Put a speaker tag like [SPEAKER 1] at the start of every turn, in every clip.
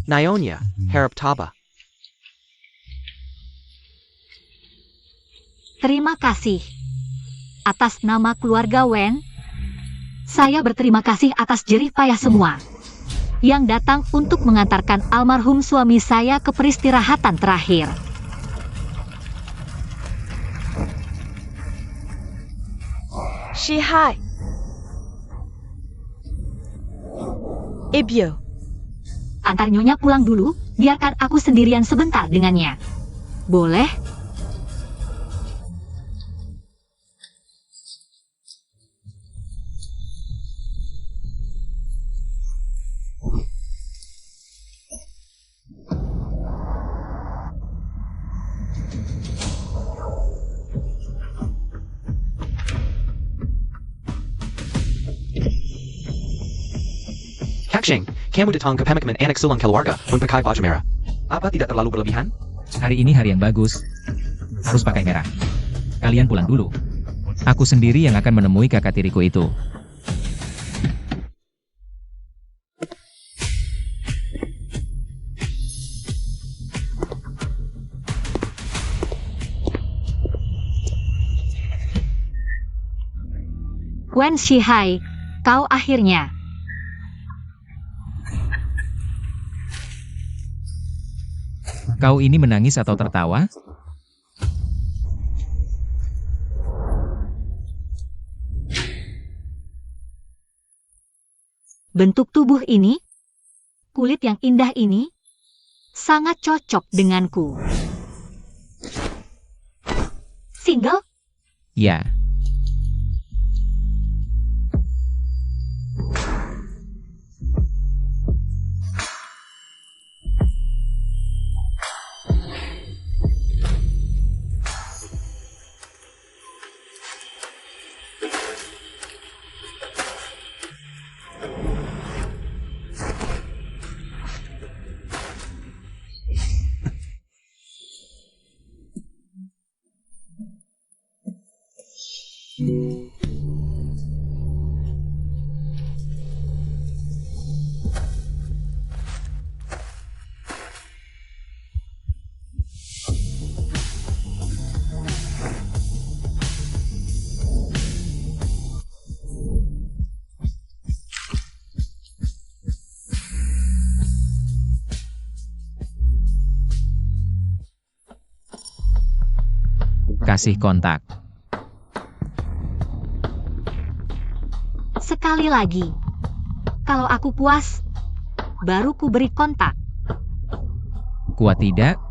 [SPEAKER 1] Nyonya, harap tabah.
[SPEAKER 2] Terima kasih. Atas nama keluarga Wen, saya berterima kasih atas jerih payah semua yang datang untuk mengantarkan almarhum suami saya ke peristirahatan terakhir.
[SPEAKER 3] Shihai. Ibyo.
[SPEAKER 2] Antar Nyonya pulang dulu, biarkan aku sendirian sebentar dengannya. Boleh?
[SPEAKER 1] Kakshing, kamu datang ke pemakaman anak sulung keluarga pakai baju merah. Apa tidak terlalu berlebihan?
[SPEAKER 4] Hari ini hari yang bagus. Harus pakai merah. Kalian pulang dulu. Aku sendiri yang akan menemui kakak tiriku itu.
[SPEAKER 2] Wen Shihai, kau akhirnya.
[SPEAKER 4] Kau ini menangis atau tertawa?
[SPEAKER 2] Bentuk tubuh ini, kulit yang indah ini, sangat cocok denganku. Single?
[SPEAKER 4] Ya. Kasih kontak.
[SPEAKER 2] Sekali lagi. Kalau aku puas, baru ku beri kontak.
[SPEAKER 4] Kuat tidak?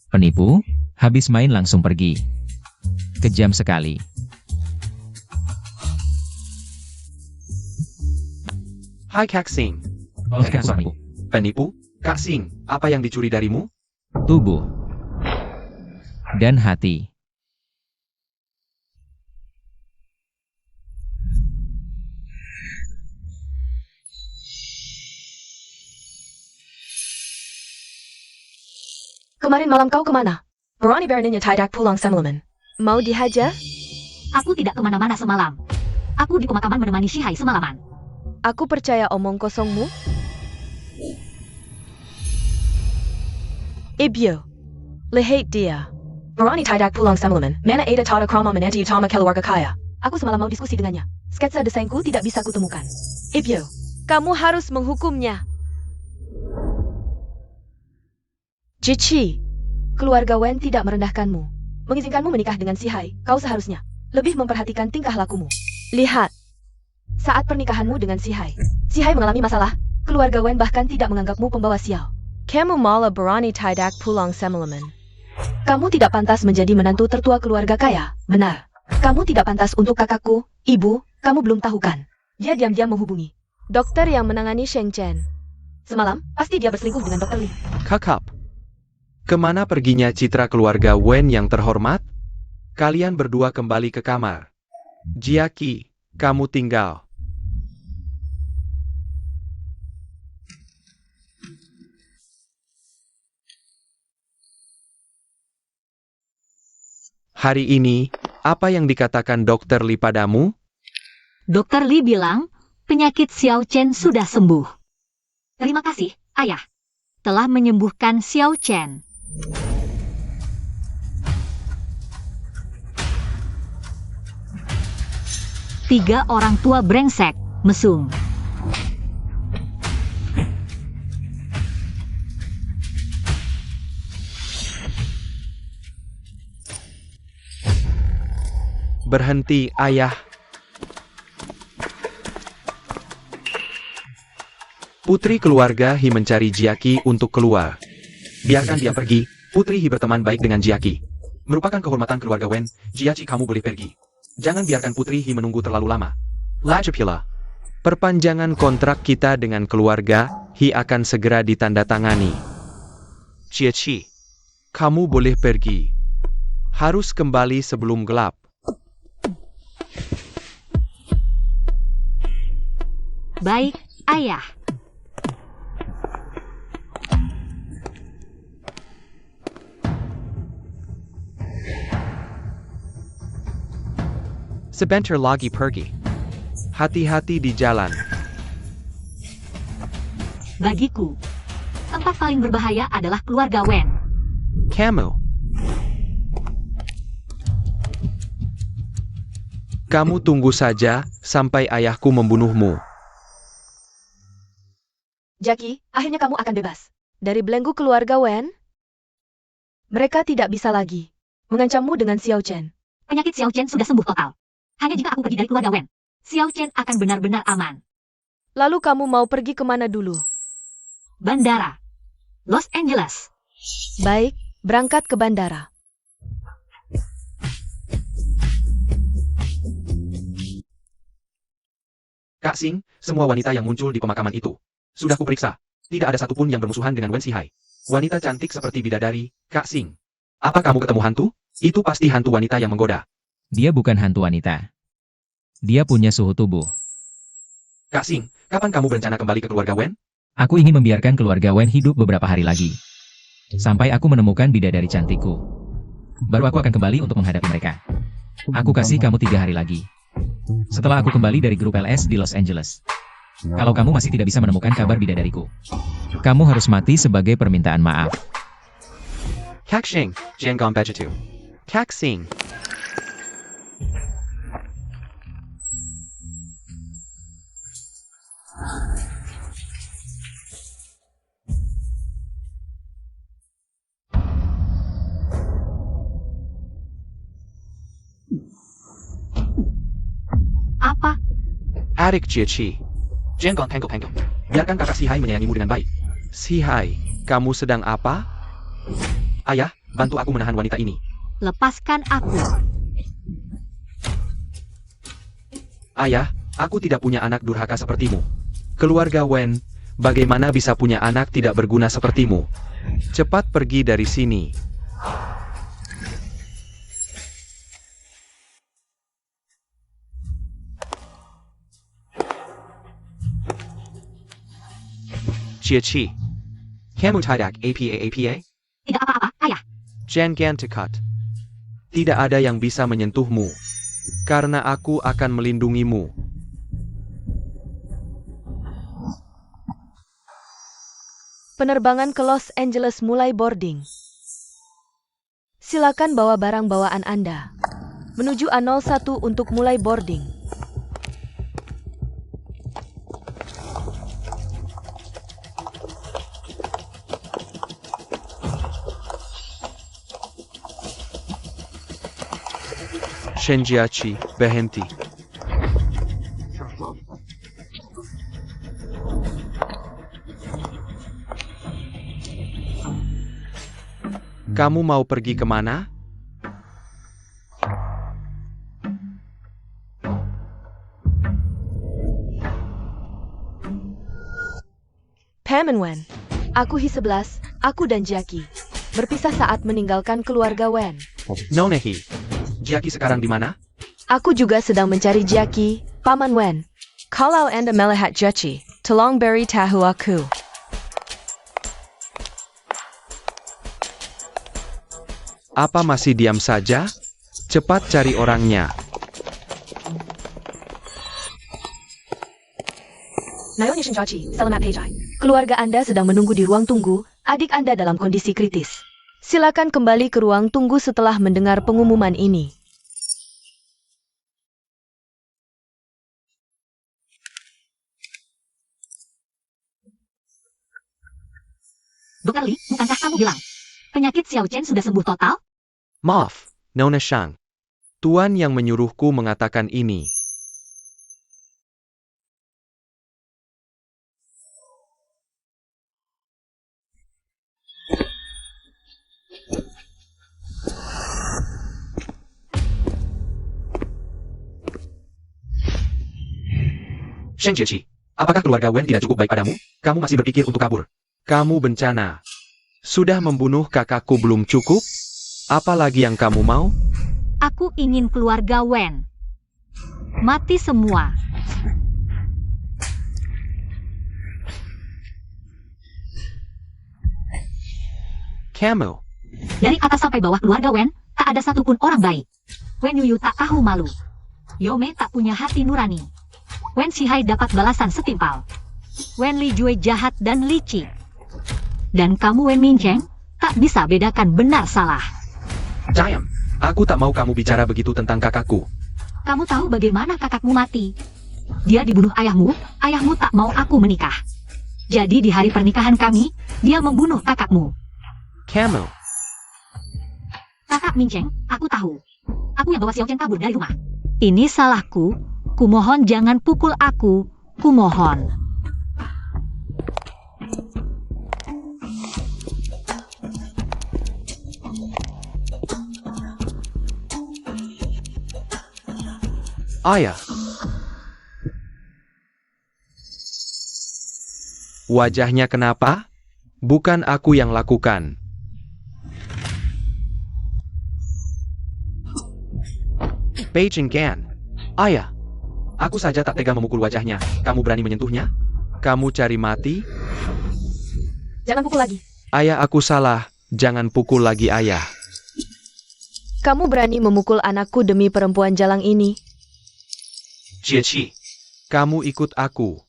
[SPEAKER 4] Penipu, habis main langsung pergi. Kejam sekali.
[SPEAKER 1] Hai Kakshing.
[SPEAKER 4] Suamiku.
[SPEAKER 1] Penipu? Kakshing, apa yang dicuri darimu?
[SPEAKER 4] Tubuh. Dan hati.
[SPEAKER 3] Kemarin malam kau kemana? Berani beraninya tidak pulang semalam. Mau dihajar?
[SPEAKER 2] Aku tidak kemana-mana semalam. Aku di pemakaman menemani Shihai semalaman.
[SPEAKER 3] Aku percaya omong kosongmu. Ibyo. Lihat dia. Berani tidak pulang semalam. Mana ada tata krama menanti utama keluarga kaya. Aku semalam mau diskusi dengannya. Sketsa desainku tidak bisa kutemukan. Ibyo. Kamu harus menghukumnya. Jichi. Keluarga Wen tidak merendahkanmu. Mengizinkanmu menikah dengan Shihai. Kau seharusnya lebih memperhatikan tingkah lakumu. Lihat. Saat pernikahanmu dengan Shihai, Si Hai mengalami masalah. Keluarga Wen bahkan tidak menganggapmu pembawa sial. Kamu malah berani tidak pulang semalaman. Kamu tidak pantas menjadi menantu tertua keluarga kaya, benar. Kamu tidak pantas untuk kakakku, ibu, kamu belum tahu kan. Dia diam-diam menghubungi dokter yang menangani Sheng Chen. Semalam, pasti dia berselingkuh dengan dokter Li.
[SPEAKER 5] Kakap. Kemana perginya citra keluarga Wen yang terhormat? Kalian berdua kembali ke kamar. Jiaqi, kamu tinggal. Hari ini, apa yang dikatakan dokter Li padamu?
[SPEAKER 2] Dokter Li bilang, penyakit Xiao Chen sudah sembuh. Terima kasih, Ayah. Telah menyembuhkan Xiao Chen. Tiga orang tua brengsek, mesum.
[SPEAKER 5] Berhenti, ayah. Putri keluarga He mencari Jiaqi untuk keluar. Biarkan dia pergi. Putri He berteman baik dengan Jiaqi. Merupakan kehormatan keluarga Wen. Jiaqi, kamu boleh pergi. Jangan biarkan Putri He menunggu terlalu lama. Lajapila. Perpanjangan kontrak kita dengan keluarga He akan segera ditandatangani. Jiaqi, kamu boleh pergi. Harus kembali sebelum gelap.
[SPEAKER 2] Baik, Ayah.
[SPEAKER 5] Sebentar lagi pergi. Hati-hati di jalan.
[SPEAKER 2] Bagiku, tempat paling berbahaya adalah keluarga Wen.
[SPEAKER 5] Kamu tunggu saja sampai ayahku membunuhmu.
[SPEAKER 3] Jiaqi, akhirnya kamu akan bebas. Dari belenggu keluarga Wen, mereka tidak bisa lagi mengancammu dengan Xiao Chen.
[SPEAKER 2] Penyakit Xiao Chen sudah sembuh total. Hanya jika aku pergi dari keluarga Wen, Xiao Chen akan benar-benar aman.
[SPEAKER 3] Lalu kamu mau pergi kemana dulu?
[SPEAKER 2] Bandara. Los Angeles.
[SPEAKER 3] Baik, berangkat ke bandara.
[SPEAKER 1] Kak Xing, semua wanita yang muncul di pemakaman itu sudah kuperiksa. Tidak ada satupun yang bermusuhan dengan Wen Sihai. Wanita cantik seperti bidadari, Kak Xing. Apa kamu ketemu hantu? Itu pasti hantu wanita yang menggoda.
[SPEAKER 4] Dia bukan hantu wanita. Dia punya suhu tubuh.
[SPEAKER 1] Kak Xing, kapan kamu berencana kembali ke keluarga Wen?
[SPEAKER 4] Aku ingin membiarkan keluarga Wen hidup beberapa hari lagi. Sampai aku menemukan bidadari cantikku. Baru aku akan kembali untuk menghadapi mereka. Aku kasih kamu 3 hari lagi. Setelah aku kembali dari grup LS di Los Angeles. Kalau kamu masih tidak bisa menemukan kabar bidadariku, kamu harus mati sebagai permintaan maaf.
[SPEAKER 5] Kak Xing, Jiangong Bejitu. Kak Xing.
[SPEAKER 2] Apa?
[SPEAKER 5] Adik Jiaqi.
[SPEAKER 1] Jenggong Penggo. Biarkan kakak Sihai menyayangimu dengan baik.
[SPEAKER 5] Sihai, kamu sedang apa?
[SPEAKER 1] Ayah, bantu aku menahan wanita ini.
[SPEAKER 2] Lepaskan aku.
[SPEAKER 5] Ayah, aku tidak punya anak durhaka sepertimu. Keluarga Wen, bagaimana bisa punya anak tidak berguna sepertimu? Cepat pergi dari sini. Jiaqi.
[SPEAKER 1] Kamu tidak apa?
[SPEAKER 2] Tidak apa-apa, Ayah.
[SPEAKER 5] Jangan dekat. Tidak ada yang bisa menyentuhmu. Karena aku akan melindungimu.
[SPEAKER 3] Penerbangan ke Los Angeles mulai boarding. Silakan bawa barang bawaan Anda. Menuju A01 untuk mulai boarding.
[SPEAKER 5] Jiaqi, berhenti. Kamu mau pergi kemana?
[SPEAKER 3] Pam and Wen. Aku Hi-11, aku dan Jackie. Berpisah saat meninggalkan keluarga Wen.
[SPEAKER 5] Nonehi. Jiaki sekarang di mana?
[SPEAKER 3] Aku juga sedang mencari Jackie, Paman Wen. Kalau Anda melihat Jackie, tolong beri tahu aku.
[SPEAKER 5] Apa masih diam saja? Cepat cari orangnya.
[SPEAKER 3] Naomi Shinjachi, selamat pejai. Keluarga Anda sedang menunggu di ruang tunggu, adik Anda dalam kondisi kritis. Silakan kembali ke ruang tunggu setelah mendengar pengumuman ini.
[SPEAKER 2] Dr. Li, bukankah kamu bilang penyakit Xiao Chen sudah sembuh total?
[SPEAKER 5] Maaf, Nona Shang. Tuan yang menyuruhku mengatakan ini.
[SPEAKER 1] Sheng Jieqi, apakah keluarga Wen tidak cukup baik padamu? Kamu masih berpikir untuk kabur?
[SPEAKER 5] Kamu bencana. Sudah membunuh kakakku belum cukup? Apa lagi yang kamu mau?
[SPEAKER 2] Aku ingin keluarga Wen mati semua.
[SPEAKER 5] Kamu.
[SPEAKER 2] Dari atas sampai bawah keluarga Wen, tak ada satupun orang baik. Wen Yuyu tak tahu malu. Yome tak punya hati nurani. Wen Shihai dapat balasan setimpal. Wen Li Jue jahat dan licik. Dan kamu Wen Mincheng, tak bisa bedakan benar salah.
[SPEAKER 5] Diam. Aku tak mau kamu bicara begitu tentang kakakku.
[SPEAKER 2] Kamu tahu bagaimana kakakmu mati? Dia dibunuh ayahmu, ayahmu tak mau aku menikah. Jadi di hari pernikahan kami, dia membunuh kakakmu.
[SPEAKER 5] Kamu.
[SPEAKER 2] Kakak Mincheng, aku tahu. Aku yang bawa Xiao Chen kabur dari rumah. Ini salahku. Kumohon jangan pukul aku. Kumohon.
[SPEAKER 5] Ayah. Wajahnya kenapa? Bukan aku yang lakukan. Beijing Gan. Ayah.
[SPEAKER 1] Aku saja tak tega memukul wajahnya. Kamu berani menyentuhnya?
[SPEAKER 5] Kamu cari mati?
[SPEAKER 3] Jangan pukul lagi.
[SPEAKER 5] Ayah, aku salah. Jangan pukul lagi, ayah.
[SPEAKER 3] Kamu berani memukul anakku demi perempuan jalang ini?
[SPEAKER 1] Jieqi,
[SPEAKER 5] Kamu ikut aku.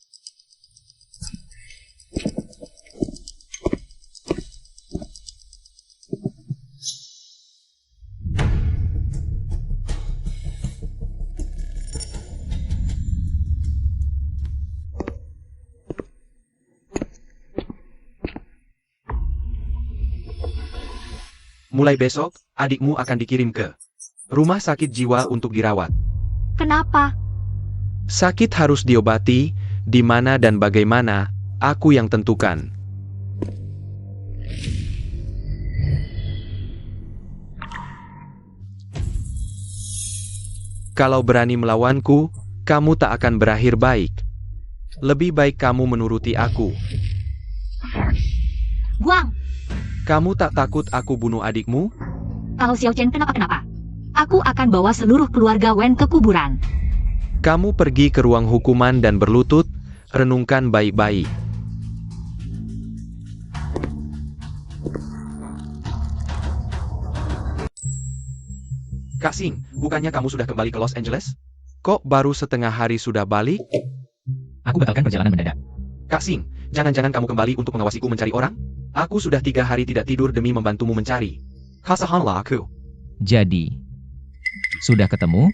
[SPEAKER 1] mulai besok, adikmu akan dikirim ke rumah sakit jiwa untuk dirawat.
[SPEAKER 2] Kenapa?
[SPEAKER 5] Sakit harus diobati, di mana dan bagaimana, aku yang tentukan. Kalau berani melawanku, kamu tak akan berakhir baik. Lebih baik kamu menuruti aku.
[SPEAKER 2] Guang,
[SPEAKER 5] Kamu tak takut aku bunuh adikmu?
[SPEAKER 2] kalau Xiao Chen kenapa-kenapa, aku akan bawa seluruh keluarga Wen ke kuburan.
[SPEAKER 5] Kamu pergi ke ruang hukuman dan berlutut, renungkan baik-baik.
[SPEAKER 1] Kak Xing, bukannya kamu sudah kembali ke Los Angeles?
[SPEAKER 5] Kok baru setengah hari sudah balik?
[SPEAKER 4] Aku batalkan perjalanan mendadak.
[SPEAKER 1] Kak Xing, jangan-jangan kamu kembali untuk mengawasiku mencari orang? Aku sudah 3 hari tidak tidur demi membantumu mencari. Kasahanlah aku.
[SPEAKER 4] Jadi, sudah ketemu?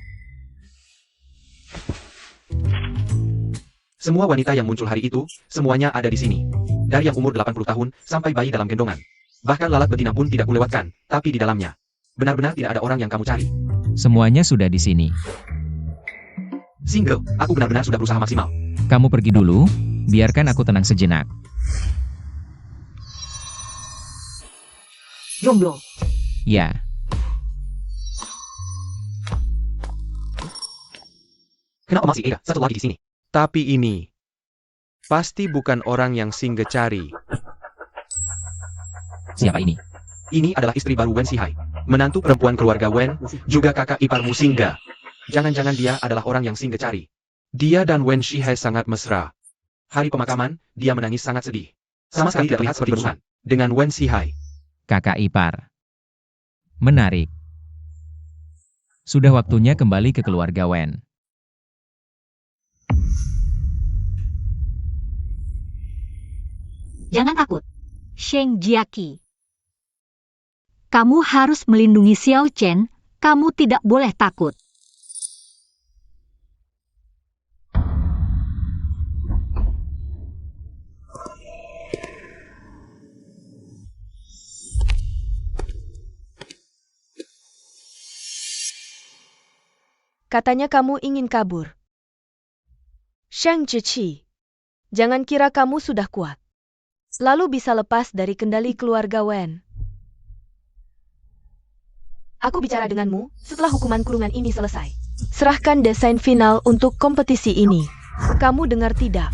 [SPEAKER 1] Semua wanita yang muncul hari itu, semuanya ada di sini. Dari yang umur 80 tahun, sampai bayi dalam gendongan. Bahkan lalat betina pun tidak kulewatkan, tapi di dalamnya. Benar-benar tidak ada orang yang kamu cari.
[SPEAKER 4] Semuanya sudah di sini.
[SPEAKER 1] Single, aku benar-benar sudah berusaha maksimal.
[SPEAKER 4] Kamu pergi dulu, biarkan aku tenang sejenak.
[SPEAKER 2] jomblo.
[SPEAKER 4] Ya,
[SPEAKER 1] Kenapa masih ada satu lagi di sini?
[SPEAKER 5] Tapi ini pasti bukan orang yang Singe cari.
[SPEAKER 4] siapa ini?
[SPEAKER 1] Ini adalah istri baru Wen Sihai. Menantu perempuan keluarga Wen, juga kakak iparmu Singa. Jangan-jangan dia adalah orang yang Singe cari.
[SPEAKER 5] Dia dan Wen Sihai sangat mesra.
[SPEAKER 1] Hari pemakaman, dia menangis sangat sedih. Sama sekali tidak terlihat seperti bermusuhan dengan Wen Sihai.
[SPEAKER 4] Kakak ipar. Menarik. Sudah waktunya kembali ke keluarga Wen.
[SPEAKER 2] Jangan takut. Sheng Jiaqi. Kamu harus melindungi Xiao Chen. Kamu tidak boleh takut.
[SPEAKER 3] Katanya kamu ingin kabur. Sheng Ziqi, jangan kira kamu sudah kuat. Lalu bisa lepas dari kendali keluarga Wen. Aku bicara denganmu setelah hukuman kurungan ini selesai. Serahkan desain final untuk kompetisi ini. Kamu dengar tidak?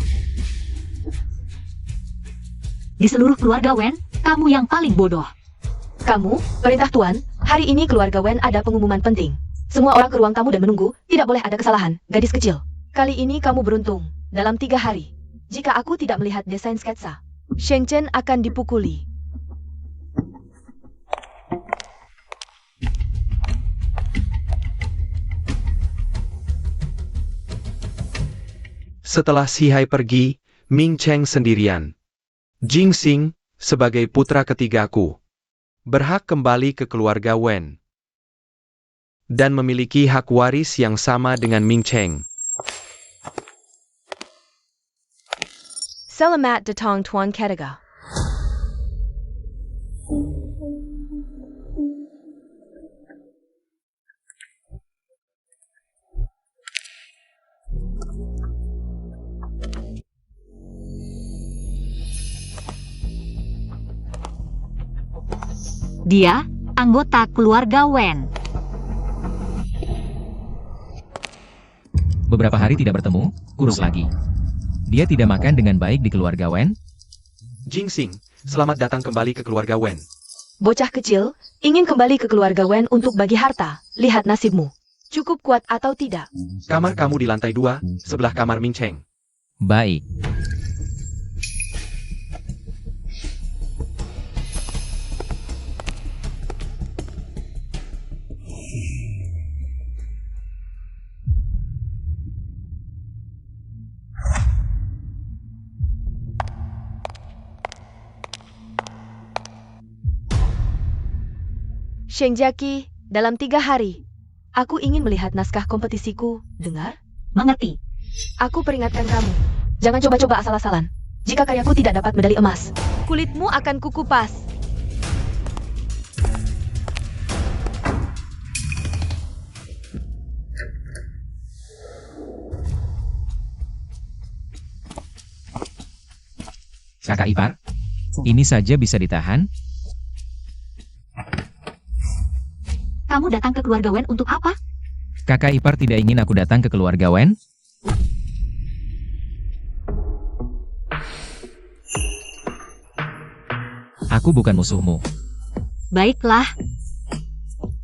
[SPEAKER 2] Di seluruh keluarga Wen, kamu yang paling bodoh.
[SPEAKER 3] Kamu, perintah Tuan, hari ini keluarga Wen ada pengumuman penting. Semua orang ke ruang tamu dan menunggu, tidak boleh ada kesalahan, gadis kecil. Kali ini kamu beruntung, dalam 3 hari. Jika aku tidak melihat desain sketsa, Sheng Chen akan dipukuli.
[SPEAKER 5] Setelah Sihai pergi, Ming Cheng sendirian. Jing Xing, sebagai putra ketigaku, berhak kembali ke keluarga Wen. Dan memiliki hak waris yang sama dengan Ming Cheng.
[SPEAKER 3] Selamat datang Tuan Ketiga.
[SPEAKER 2] Dia anggota keluarga Wen.
[SPEAKER 4] Beberapa hari tidak bertemu, kurus lagi. Dia tidak makan dengan baik di keluarga Wen.
[SPEAKER 1] Jing Xing, selamat datang kembali ke keluarga Wen.
[SPEAKER 3] Bocah kecil, ingin kembali ke keluarga Wen untuk bagi harta. Lihat nasibmu. Cukup kuat atau tidak?
[SPEAKER 1] Kamar kamu di lantai 2, sebelah kamar Ming Cheng.
[SPEAKER 4] Baik.
[SPEAKER 3] Sheng Jiaqi, dalam 3 hari, aku ingin melihat naskah kompetisiku. Dengar?
[SPEAKER 2] Mengerti?
[SPEAKER 3] Aku peringatkan kamu. Jangan coba-coba asal-asalan. Jika karyaku tidak dapat medali emas, kulitmu akan kukupas.
[SPEAKER 4] Kakak ipar, ini saja bisa ditahan?
[SPEAKER 2] Kamu datang ke keluarga Wen untuk apa?
[SPEAKER 4] Kakak ipar tidak ingin aku datang ke keluarga Wen? Aku bukan musuhmu.
[SPEAKER 2] Baiklah.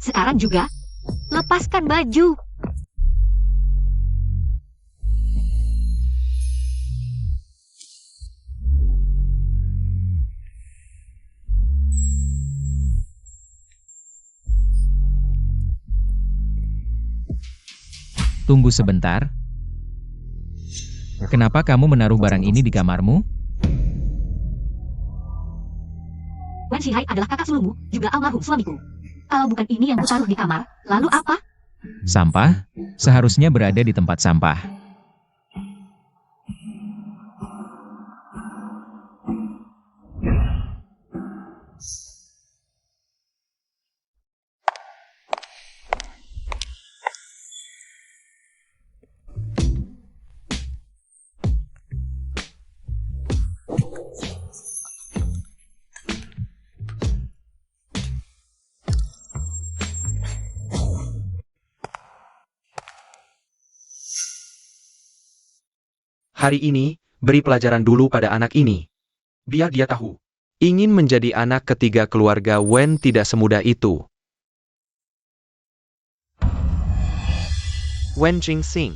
[SPEAKER 2] Sekarang juga, lepaskan baju.
[SPEAKER 4] Tunggu sebentar. Kenapa kamu menaruh barang ini di kamarmu?
[SPEAKER 2] Wen Sihai adalah kakak sulungmu, juga almarhum suamiku. Kalau bukan ini yang kutaruh di kamar, lalu apa?
[SPEAKER 4] Sampah? Seharusnya berada di tempat sampah.
[SPEAKER 5] Hari ini, beri pelajaran dulu pada anak ini. Biar dia tahu. Ingin menjadi anak ketiga keluarga Wen tidak semudah itu. Wen Jingxing.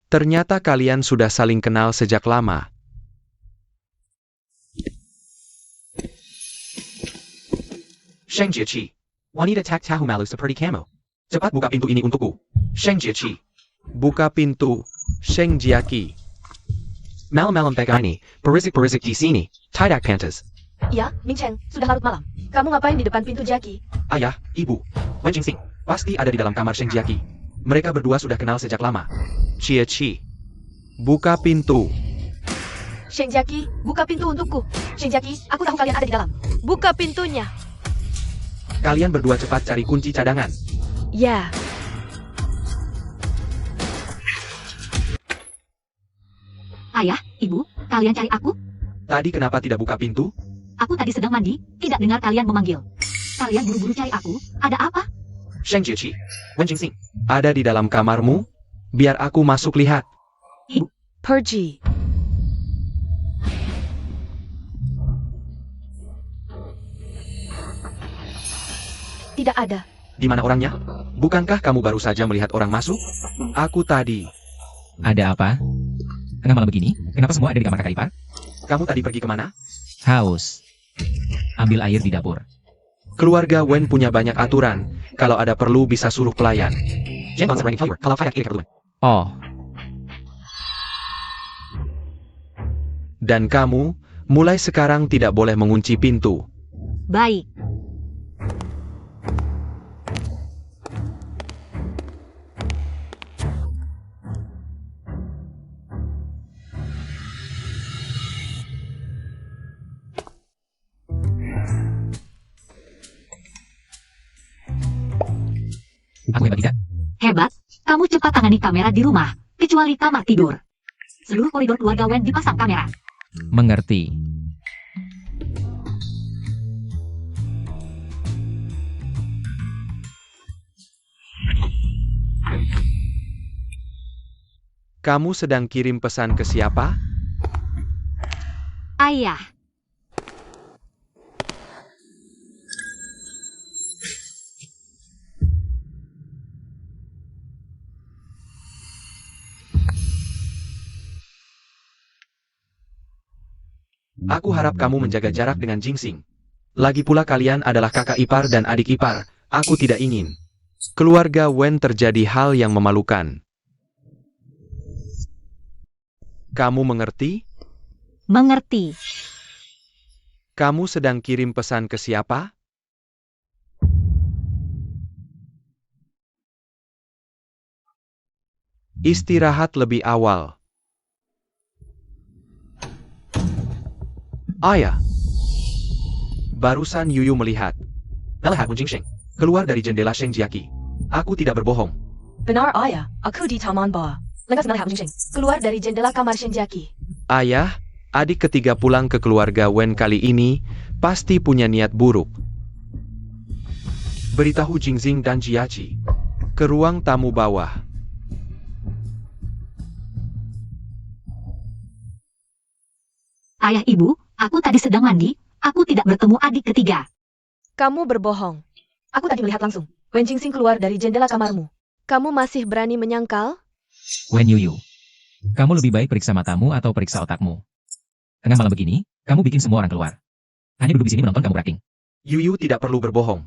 [SPEAKER 5] Ternyata kalian sudah saling kenal sejak lama.
[SPEAKER 1] Sheng Jieqi. Wanita tak tahu malu seperti kamu. Cepat buka pintu ini untukku. Sheng Jieqi.
[SPEAKER 5] Buka pintu, Sheng Jiaqi.
[SPEAKER 1] Malam-malam begini, berisik-berisik di sini. Tidak pantas.
[SPEAKER 3] Ya, Ming Cheng, sudah larut malam. Kamu ngapain di depan pintu Jackie?
[SPEAKER 1] Ayah, ibu, Wen Jingxing, pasti ada di dalam kamar Sheng Jiaqi. Mereka berdua sudah kenal sejak lama.
[SPEAKER 5] Jiaqi. Buka pintu.
[SPEAKER 3] Sheng Jackie, buka pintu untukku. Sheng Jackie, aku tahu kalian ada di dalam. Buka pintunya.
[SPEAKER 1] Kalian berdua cepat cari kunci cadangan.
[SPEAKER 3] Ya.
[SPEAKER 2] Ayah, ibu, kalian cari aku?
[SPEAKER 1] Tadi kenapa tidak buka pintu?
[SPEAKER 2] Aku tadi sedang mandi, tidak dengar kalian memanggil. Kalian buru-buru cari aku, ada apa?
[SPEAKER 1] Sheng Jieqi, Wen Jingxing.
[SPEAKER 5] Ada di dalam kamarmu? Biar aku masuk lihat.
[SPEAKER 3] Pergi. Tidak ada.
[SPEAKER 1] Di mana orangnya? Bukankah kamu baru saja melihat orang masuk?
[SPEAKER 5] Aku tadi.
[SPEAKER 4] Ada apa? Tengah malam begini, kenapa semua ada di kamar kakak ipar?
[SPEAKER 1] Kamu tadi pergi kemana?
[SPEAKER 4] Haus. Ambil air di dapur.
[SPEAKER 5] Keluarga Wen punya banyak aturan. Kalau ada perlu bisa suruh pelayan.
[SPEAKER 1] Jangan serangi flavor, kalau kayak kebetulan.
[SPEAKER 4] Oh,
[SPEAKER 5] Dan kamu, mulai sekarang tidak boleh mengunci pintu.
[SPEAKER 2] Baik.
[SPEAKER 4] aku hebat tidak?
[SPEAKER 2] Hebat, kamu cepat tangani kamera di rumah, kecuali kamar tidur. Seluruh koridor keluarga Wen dipasang kamera.
[SPEAKER 4] Mengerti.
[SPEAKER 5] Kamu sedang kirim pesan ke siapa?
[SPEAKER 2] Ayah,
[SPEAKER 5] Aku harap kamu menjaga jarak dengan Jingxing. Lagi pula kalian adalah kakak ipar dan adik ipar. Aku tidak ingin. Keluarga Wen terjadi hal yang memalukan. Kamu mengerti?
[SPEAKER 2] mengerti.
[SPEAKER 5] Kamu sedang kirim pesan ke siapa? Istirahat lebih awal. Ayah. Barusan Yuyu melihat.
[SPEAKER 1] Melihat Wen Jingxing keluar dari jendela Sheng Jiaqi. Aku tidak berbohong.
[SPEAKER 3] Benar ayah, aku di taman bawah. Lekas melihat Ming Cheng keluar dari jendela kamar Sheng Jackie.
[SPEAKER 5] Ayah, adik ketiga pulang ke keluarga Wen kali ini pasti punya niat buruk.
[SPEAKER 1] Beritahu Jingxing dan Jiaqi.
[SPEAKER 5] Ke ruang tamu bawah.
[SPEAKER 2] Ayah ibu, aku tadi sedang mandi, aku tidak bertemu adik ketiga.
[SPEAKER 3] Kamu berbohong. Aku tadi melihat langsung. Wen Jingxing keluar dari jendela kamarmu. Kamu masih berani menyangkal?
[SPEAKER 4] Wen Yuyu. Kamu lebih baik periksa matamu atau periksa otakmu. Tengah malam begini, kamu bikin semua orang keluar. Hanya duduk di sini menonton kamu berakting.
[SPEAKER 1] Yuyu tidak perlu berbohong.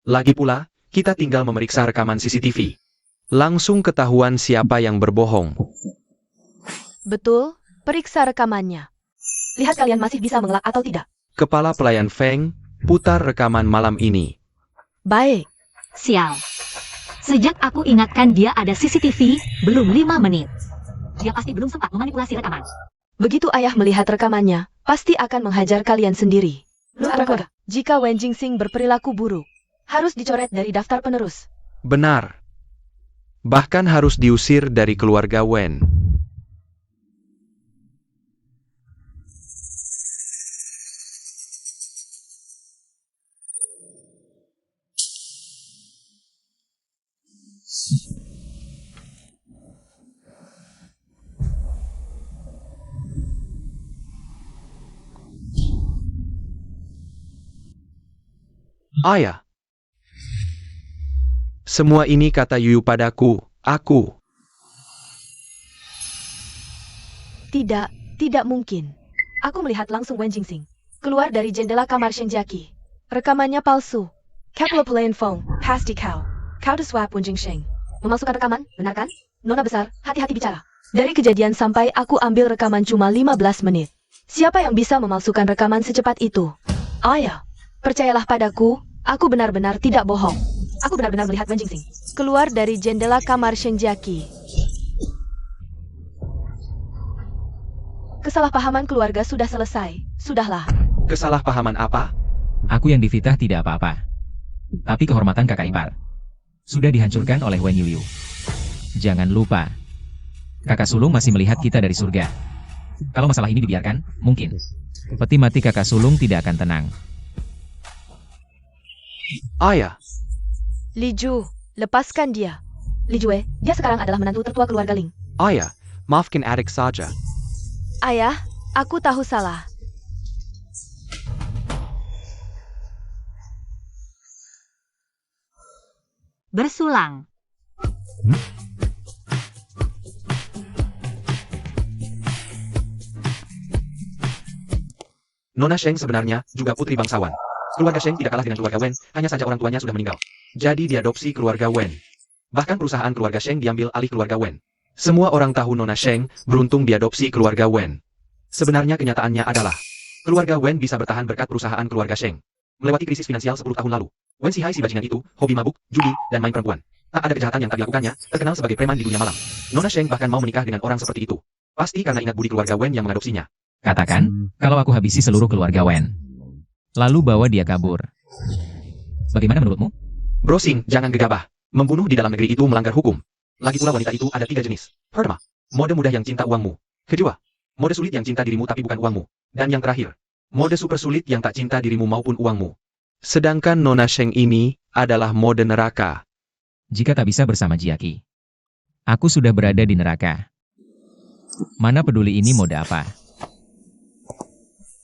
[SPEAKER 1] Lagi pula, kita tinggal memeriksa rekaman CCTV.
[SPEAKER 5] Langsung ketahuan siapa yang berbohong.
[SPEAKER 3] Betul, periksa rekamannya. Lihat kalian masih bisa mengelak atau tidak.
[SPEAKER 5] Kepala pelayan Feng, putar rekaman malam ini.
[SPEAKER 3] Baik.
[SPEAKER 2] Sial. Sejak aku ingatkan dia ada CCTV, belum 5 menit. Dia pasti belum sempat memanipulasi rekaman.
[SPEAKER 3] Begitu ayah melihat rekamannya, pasti akan menghajar kalian sendiri. Jika Wen Jingxing berperilaku buruk, harus dicoret dari daftar penerus.
[SPEAKER 5] Benar. Bahkan harus diusir dari keluarga Wen. Ayah. Semua ini kata Yuyu padaku, aku.
[SPEAKER 3] Tidak mungkin. Aku melihat langsung Wen Jingxing keluar dari jendela kamar Shenjiaki. Rekamannya palsu. Kepler pelayan phone, pasti kau. Kau swap Wen Jingxing. Memasukkan rekaman, benar kan? Nona besar, hati-hati bicara. Dari kejadian sampai aku ambil rekaman cuma 15 menit. Siapa yang bisa memalsukan rekaman secepat itu? Ayah, percayalah padaku, aku benar-benar tidak bohong. Aku benar-benar melihat Wen Jingxing keluar dari jendela kamar Shenjiaki. Kesalahpahaman keluarga sudah selesai. Sudahlah.
[SPEAKER 5] Kesalahpahaman apa?
[SPEAKER 4] Aku yang difitnah tidak apa-apa. Tapi kehormatan kakak ipar sudah dihancurkan oleh Wen Yuyu. Jangan lupa, kakak sulung masih melihat kita dari surga. Kalau masalah ini dibiarkan, mungkin peti mati kakak sulung tidak akan tenang.
[SPEAKER 5] Ayah.
[SPEAKER 3] Li Ju, lepaskan dia. Li Jue, dia sekarang adalah menantu tertua keluarga Ling.
[SPEAKER 5] Ayah, maafkan adik saja.
[SPEAKER 3] Ayah, aku tahu salah.
[SPEAKER 2] Bersulang.
[SPEAKER 1] Nona Sheng sebenarnya juga putri bangsawan. Keluarga Sheng tidak kalah dengan keluarga Wen, hanya saja orang tuanya sudah meninggal. Jadi diadopsi keluarga Wen. Bahkan perusahaan keluarga Sheng diambil alih keluarga Wen. Semua orang tahu Nona Sheng beruntung diadopsi keluarga Wen. Sebenarnya kenyataannya adalah, keluarga Wen bisa bertahan berkat perusahaan keluarga Sheng. Melewati krisis finansial 10 tahun lalu, Wen Sihai si bajingan itu, hobi mabuk, judi, dan main perempuan. Tak ada kejahatan yang tak dilakukannya, terkenal sebagai preman di dunia malam. Nona Sheng bahkan mau menikah dengan orang seperti itu. Pasti karena ingat budi keluarga Wen yang mengadopsinya.
[SPEAKER 4] Katakan, kalau aku habisi seluruh keluarga Wen, lalu bawa dia kabur. Bagaimana menurutmu?
[SPEAKER 1] Brosing, jangan gegabah. Membunuh di dalam negeri itu melanggar hukum. Lagi pula wanita itu ada 3 jenis. Pertama, mode mudah yang cinta uangmu. Kedua, mode sulit yang cinta dirimu tapi bukan uangmu. Dan yang terakhir, mode super sulit yang tak cinta dirimu maupun uangmu.
[SPEAKER 5] Sedangkan Nona Sheng ini adalah mode neraka.
[SPEAKER 4] Jika tak bisa bersama Jiaki, aku sudah berada di neraka. Mana peduli ini mode apa?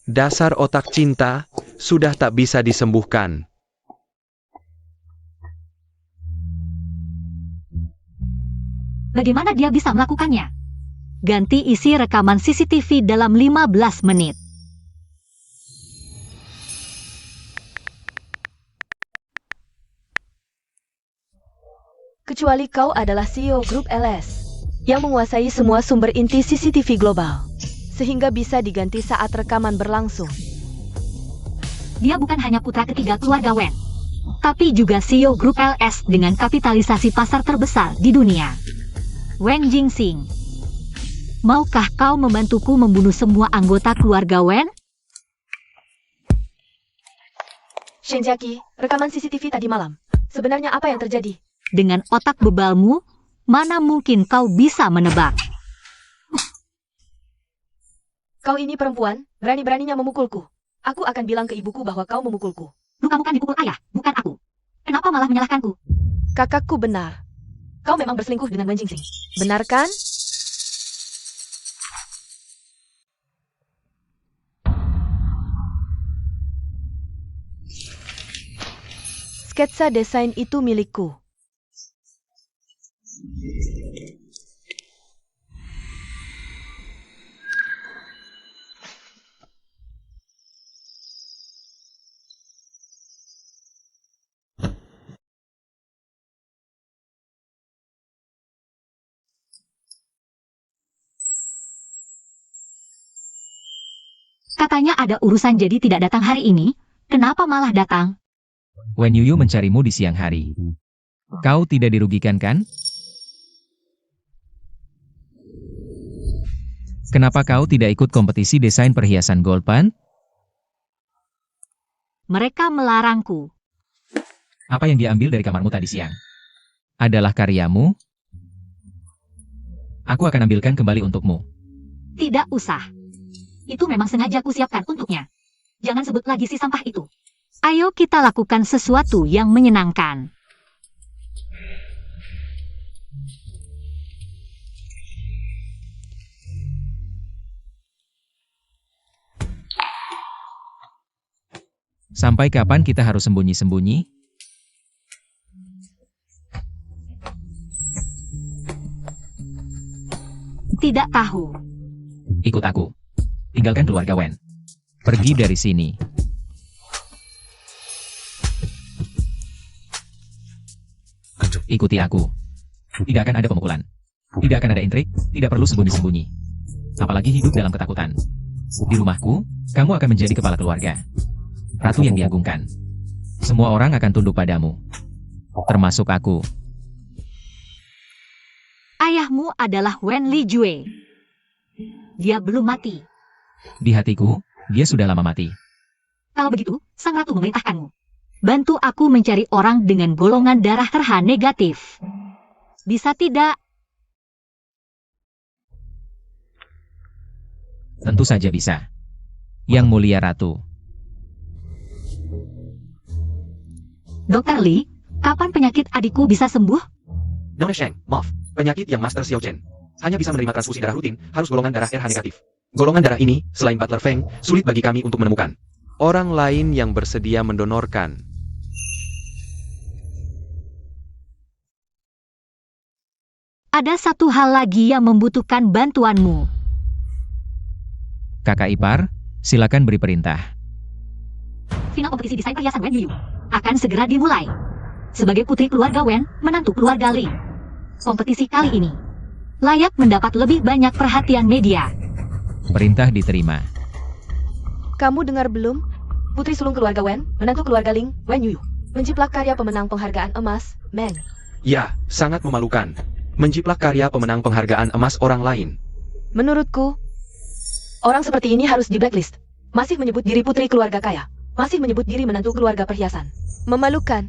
[SPEAKER 5] Dasar otak cinta, sudah tak bisa disembuhkan.
[SPEAKER 2] Bagaimana dia bisa melakukannya? Ganti isi rekaman CCTV dalam 15 menit.
[SPEAKER 3] Kecuali kau adalah CEO grup LS yang menguasai semua sumber inti CCTV global, sehingga bisa diganti saat rekaman berlangsung.
[SPEAKER 2] Dia bukan hanya putra ketiga keluarga Wen, tapi juga CEO grup LS dengan kapitalisasi pasar terbesar di dunia. Wen Jingxing, maukah kau membantuku membunuh semua anggota keluarga Wen?
[SPEAKER 3] Shenjiaki, rekaman CCTV tadi malam. Sebenarnya apa yang terjadi?
[SPEAKER 2] Dengan otak bebalmu, mana mungkin kau bisa menebak?
[SPEAKER 3] Kau ini perempuan, berani-beraninya memukulku. Aku akan bilang ke ibuku bahwa kau memukulku.
[SPEAKER 2] Kamu kan dipukul ayah, bukan aku. Kenapa malah menyalahkanku?
[SPEAKER 3] Kakakku benar. Kau memang berselingkuh dengan Wen Jingxing. Benar kan? Sketsa desain itu milikku.
[SPEAKER 2] Katanya ada urusan jadi tidak datang hari ini. Kenapa malah datang?
[SPEAKER 4] Wen Yuyu mencarimu di siang hari. Kau tidak dirugikan kan? Kenapa kau tidak ikut kompetisi desain perhiasan Gold Pan?
[SPEAKER 2] Mereka melarangku.
[SPEAKER 4] Apa yang diambil dari kamarmu tadi siang? Adalah karyamu? Aku akan ambilkan kembali untukmu.
[SPEAKER 2] Tidak usah. Itu memang sengaja kusiapkan untuknya. Jangan sebut lagi si sampah itu. Ayo kita lakukan sesuatu yang menyenangkan.
[SPEAKER 4] Sampai kapan kita harus sembunyi-sembunyi?
[SPEAKER 2] Tidak tahu.
[SPEAKER 4] Ikut aku. Tinggalkan keluarga Wen. Pergi dari sini. Ikuti aku. Tidak akan ada pemukulan. Tidak akan ada intrik, tidak perlu sembunyi-sembunyi. Apalagi hidup dalam ketakutan. Di rumahku, kamu akan menjadi kepala keluarga. Ratu yang diagungkan. Semua orang akan tunduk padamu. Termasuk aku.
[SPEAKER 2] Ayahmu adalah Wen Lijue. Dia belum mati.
[SPEAKER 4] Di hatiku, dia sudah lama mati.
[SPEAKER 2] Kalau begitu, sang ratu memerintahkanmu. Bantu aku mencari orang dengan golongan darah RH negatif. Bisa tidak?
[SPEAKER 4] Tentu saja bisa. Yang mulia ratu.
[SPEAKER 2] Dr. Li, kapan penyakit adikku bisa sembuh?
[SPEAKER 1] Nona Sheng, maaf. Penyakit yang Master Xiao Chen hanya bisa menerima transfusi darah rutin, harus golongan darah RH negatif. Golongan darah ini, selain Butler Feng, sulit bagi kami untuk menemukan
[SPEAKER 5] Orang lain yang bersedia mendonorkan.
[SPEAKER 2] Ada satu hal lagi yang membutuhkan bantuanmu.
[SPEAKER 4] Kakak ipar, silakan beri perintah.
[SPEAKER 2] Final kompetisi desain perhiasan Wen Yuyu akan segera dimulai. Sebagai putri keluarga Wen, menantu keluarga Ling. Kompetisi kali ini layak mendapat lebih banyak perhatian media.
[SPEAKER 4] Perintah diterima.
[SPEAKER 3] Kamu dengar belum? Putri sulung keluarga Wen, menantu keluarga Ling, Wen Yuyu, menjiplak karya pemenang penghargaan emas, Meng.
[SPEAKER 1] Ya, sangat memalukan. Menjiplak karya pemenang penghargaan emas orang lain.
[SPEAKER 3] Menurutku, orang seperti ini harus di blacklist. Masih menyebut diri putri keluarga kaya. Masih menyebut diri menantu keluarga perhiasan. Memalukan.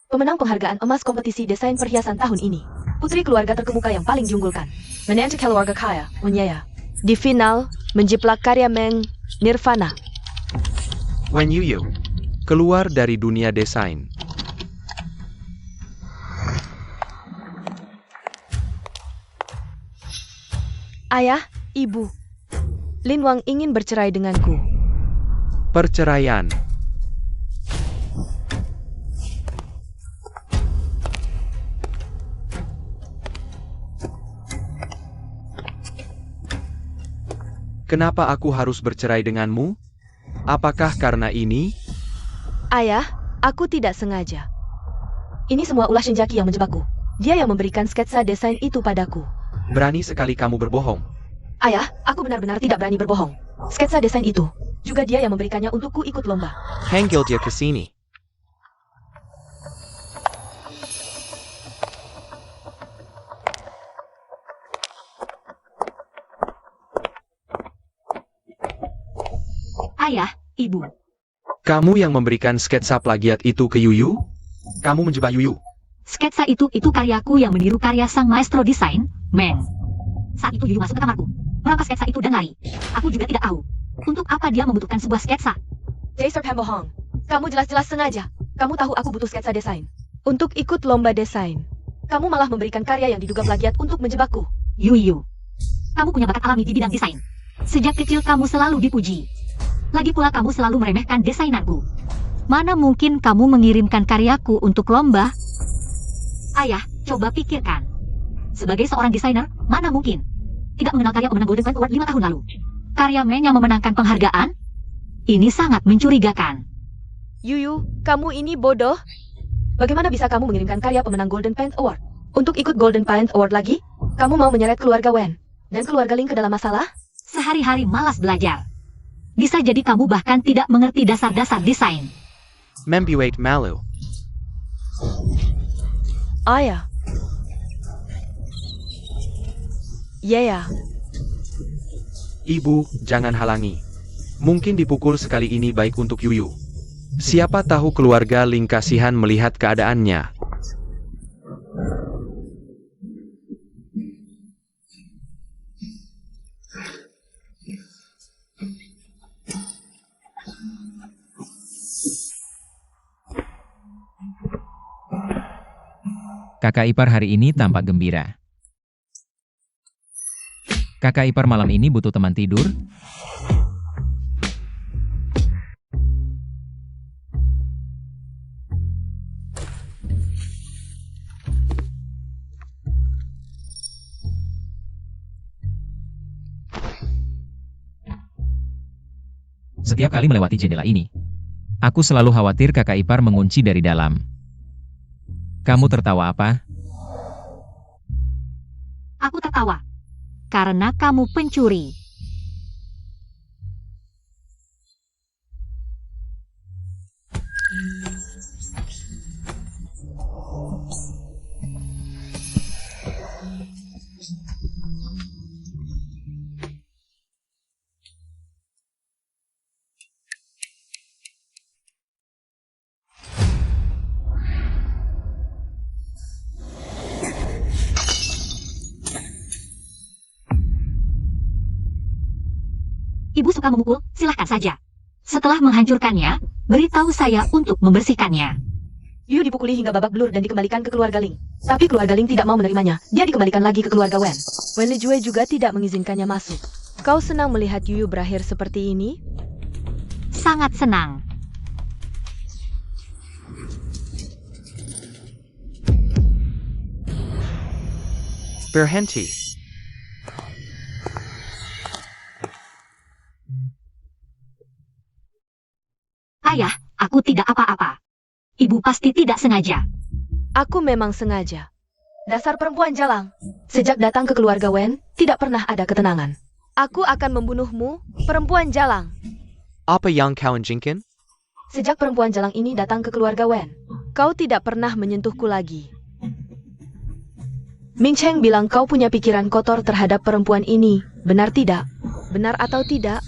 [SPEAKER 3] Pemenang penghargaan emas kompetisi desain perhiasan tahun ini. Putri keluarga terkemuka yang paling diunggulkan. Menantu keluarga kaya, Unyaya. Di final, menjiplak karya Meng, Nirvana.
[SPEAKER 5] Wen Yuyu. Keluar dari dunia desain.
[SPEAKER 3] Ayah, ibu. Lin Wang ingin bercerai denganku.
[SPEAKER 5] Perceraian. Kenapa aku harus bercerai denganmu? Apakah karena ini?
[SPEAKER 3] Ayah, aku tidak sengaja. Ini semua ulah Shinjaki yang menjebakku. Dia yang memberikan sketsa desain itu padaku.
[SPEAKER 1] Berani sekali kamu berbohong.
[SPEAKER 3] Ayah, aku benar-benar tidak berani berbohong. Sketsa desain itu, juga dia yang memberikannya untukku ikut lomba.
[SPEAKER 5] Panggil dia ke sini.
[SPEAKER 2] Ayah, ibu.
[SPEAKER 5] Kamu yang memberikan sketsa plagiat itu ke Yuyu?
[SPEAKER 1] Kamu menjebak Yuyu.
[SPEAKER 2] Sketsa itu karyaku yang meniru karya sang maestro desain, Meng. Saat itu Yuyu masuk ke kamarku, merampas sketsa itu dan lari. Aku juga tidak tahu untuk apa dia membutuhkan sebuah sketsa.
[SPEAKER 3] Jaser Pembohong, kamu jelas-jelas sengaja. Kamu tahu aku butuh sketsa desain untuk ikut lomba desain. Kamu malah memberikan karya yang diduga plagiat untuk menjebakku.
[SPEAKER 2] Yuyu, kamu punya bakat alami di bidang desain. Sejak kecil kamu selalu dipuji. Lagi pula kamu selalu meremehkan desainanku. Mana mungkin kamu mengirimkan karyaku untuk lomba? Ayah, coba pikirkan. Sebagai seorang desainer, mana mungkin tidak mengenal karya pemenang Golden Point Award 5 tahun lalu? Karya Meng yang memenangkan penghargaan? Ini sangat mencurigakan.
[SPEAKER 3] Yuyu, kamu ini bodoh. Bagaimana bisa kamu mengirimkan karya pemenang Golden Pen Award untuk ikut Golden Pen Award lagi? Kamu mau menyeret keluarga Wen dan keluarga Ling ke dalam masalah?
[SPEAKER 2] Sehari-hari malas belajar. Bisa jadi kamu bahkan tidak mengerti dasar-dasar desain.
[SPEAKER 5] Membuat malu.
[SPEAKER 3] Ayah. Yeah.
[SPEAKER 5] Ibu, jangan halangi. Mungkin dipukul sekali ini baik untuk Yuyu. Siapa tahu keluarga Ling kasihan melihat keadaannya.
[SPEAKER 4] Kakak ipar hari ini tampak gembira. Kakak ipar malam ini butuh teman tidur. Setiap kali melewati jendela ini, aku selalu khawatir kakak ipar mengunci dari dalam. Kamu tertawa apa?
[SPEAKER 2] Aku tertawa. Karena kamu pencuri. Ibu suka memukul, silahkan saja. Setelah menghancurkannya, beritahu saya untuk membersihkannya.
[SPEAKER 3] Yu dipukuli hingga babak belur dan dikembalikan ke keluarga Ling. Tapi keluarga Ling tidak mau menerimanya. Dia dikembalikan lagi ke keluarga Wen. Wen Lijue juga tidak mengizinkannya masuk. Kau senang melihat Yu berakhir seperti ini?
[SPEAKER 2] Sangat senang.
[SPEAKER 5] Berhenti.
[SPEAKER 2] Ayah, aku tidak apa-apa. Ibu pasti tidak sengaja.
[SPEAKER 3] Aku memang sengaja. Dasar perempuan jalang. Sejak datang ke keluarga Wen, tidak pernah ada ketenangan. Aku akan membunuhmu, perempuan jalang.
[SPEAKER 5] Apa yang kau inginkan?
[SPEAKER 3] Sejak perempuan jalang ini datang ke keluarga Wen, kau tidak pernah menyentuhku lagi. Ming Cheng bilang kau punya pikiran kotor terhadap perempuan ini. Benar tidak? Benar atau tidak?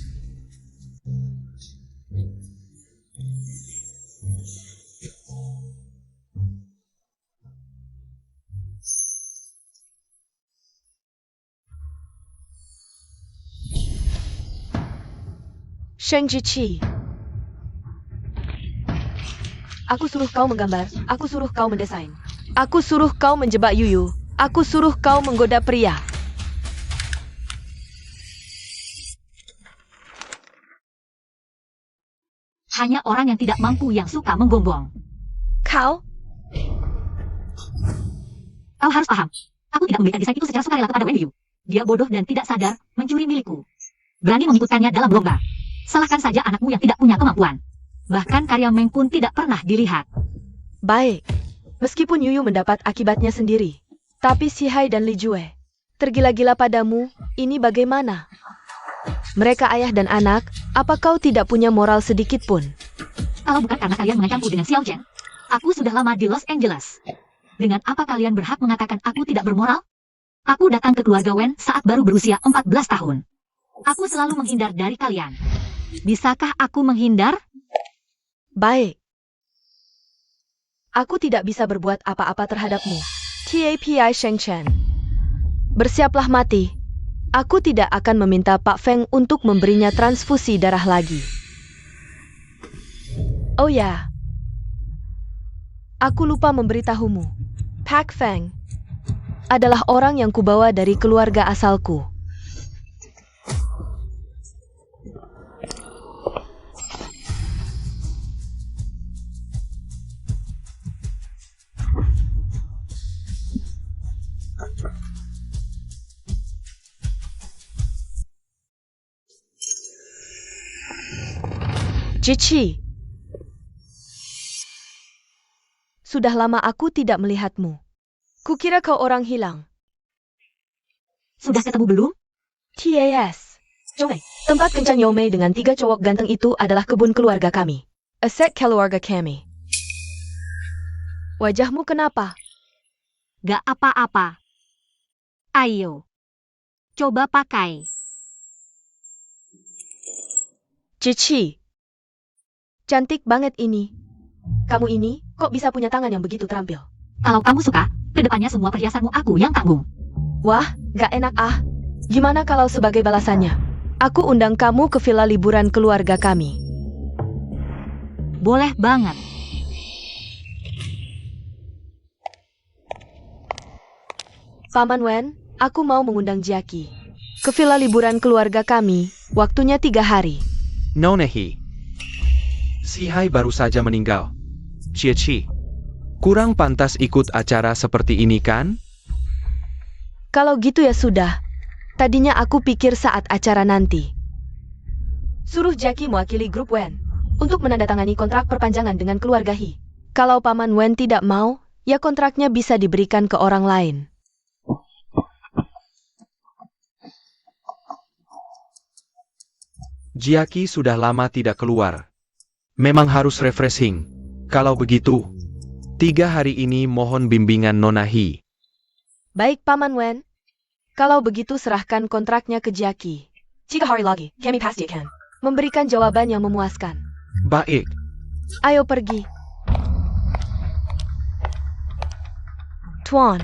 [SPEAKER 3] Sheng Jiqi. Aku suruh kau menggambar, aku suruh kau mendesain. Aku suruh kau menjebak Yuyu, aku suruh kau menggoda pria.
[SPEAKER 2] Hanya orang yang tidak mampu yang suka menggonggong.
[SPEAKER 3] Kau?
[SPEAKER 2] Kau harus paham. Aku tidak memberikan desain itu secara sukarela kepada Wen Yu. Dia bodoh dan tidak sadar mencuri milikku. Berani mengikutkannya dalam lomba. Salahkan saja anakmu yang tidak punya kemampuan. Bahkan karya Meng pun tidak pernah dilihat.
[SPEAKER 3] Baik. Meskipun Yuyu mendapat akibatnya sendiri. Tapi Si Hai dan Li Jue tergila-gila padamu, ini bagaimana? Mereka ayah dan anak, apa kau tidak punya moral sedikit pun?
[SPEAKER 2] Kalau bukan karena kalian mengancamku dengan Xiao Zhen, aku sudah lama di Los Angeles. Dengan apa kalian berhak mengatakan aku tidak bermoral? Aku datang ke keluarga Wen saat baru berusia 14 tahun. Aku selalu menghindar dari kalian. Bisakah aku menghindar?
[SPEAKER 3] Baik. Aku tidak bisa berbuat apa-apa terhadapmu. Tapi Sheng Chen. Bersiaplah mati. Aku tidak akan meminta Pak Feng untuk memberinya transfusi darah lagi. Oh ya. Aku lupa memberitahumu. Pak Feng adalah orang yang kubawa dari keluarga asalku. Jiqi. Sudah lama aku tidak melihatmu. Kukira kau orang hilang.
[SPEAKER 2] Sudah ketemu belum?
[SPEAKER 3] TAS. Jomei, tempat kencan Yomei dengan 3 cowok ganteng itu adalah kebun keluarga kami. Aset keluarga kami. Wajahmu kenapa?
[SPEAKER 2] Gak apa-apa. Ayo. Coba pakai.
[SPEAKER 3] Jiqi. Cantik banget ini. Kamu ini, kok bisa punya tangan yang begitu terampil?
[SPEAKER 2] Kalau kamu suka, kedepannya semua perhiasanmu aku yang tanggung.
[SPEAKER 3] Wah, gak enak ah. Gimana kalau sebagai balasannya? Aku undang kamu ke villa liburan keluarga kami.
[SPEAKER 2] Boleh banget.
[SPEAKER 3] Paman Wen, aku mau mengundang Jiaqi ke villa liburan keluarga kami, waktunya 3 hari.
[SPEAKER 5] Nonehi. Si Hai baru saja meninggal. Jiaqi. Kurang pantas ikut acara seperti ini kan?
[SPEAKER 3] Kalau gitu ya sudah. Tadinya aku pikir saat acara nanti. Suruh Jackie mewakili grup Wen untuk menandatangani kontrak perpanjangan dengan keluarga He. Kalau Paman Wen tidak mau, ya kontraknya bisa diberikan ke orang lain.
[SPEAKER 5] Jackie sudah lama tidak keluar. Memang harus refreshing. Kalau begitu, 3 hari ini mohon bimbingan Nona He.
[SPEAKER 3] Baik Paman Wen. Kalau begitu serahkan kontraknya ke Jackie. 3 hari lagi, kami pasti akan memberikan jawaban yang memuaskan.
[SPEAKER 5] Baik.
[SPEAKER 3] Ayo pergi. Tuan.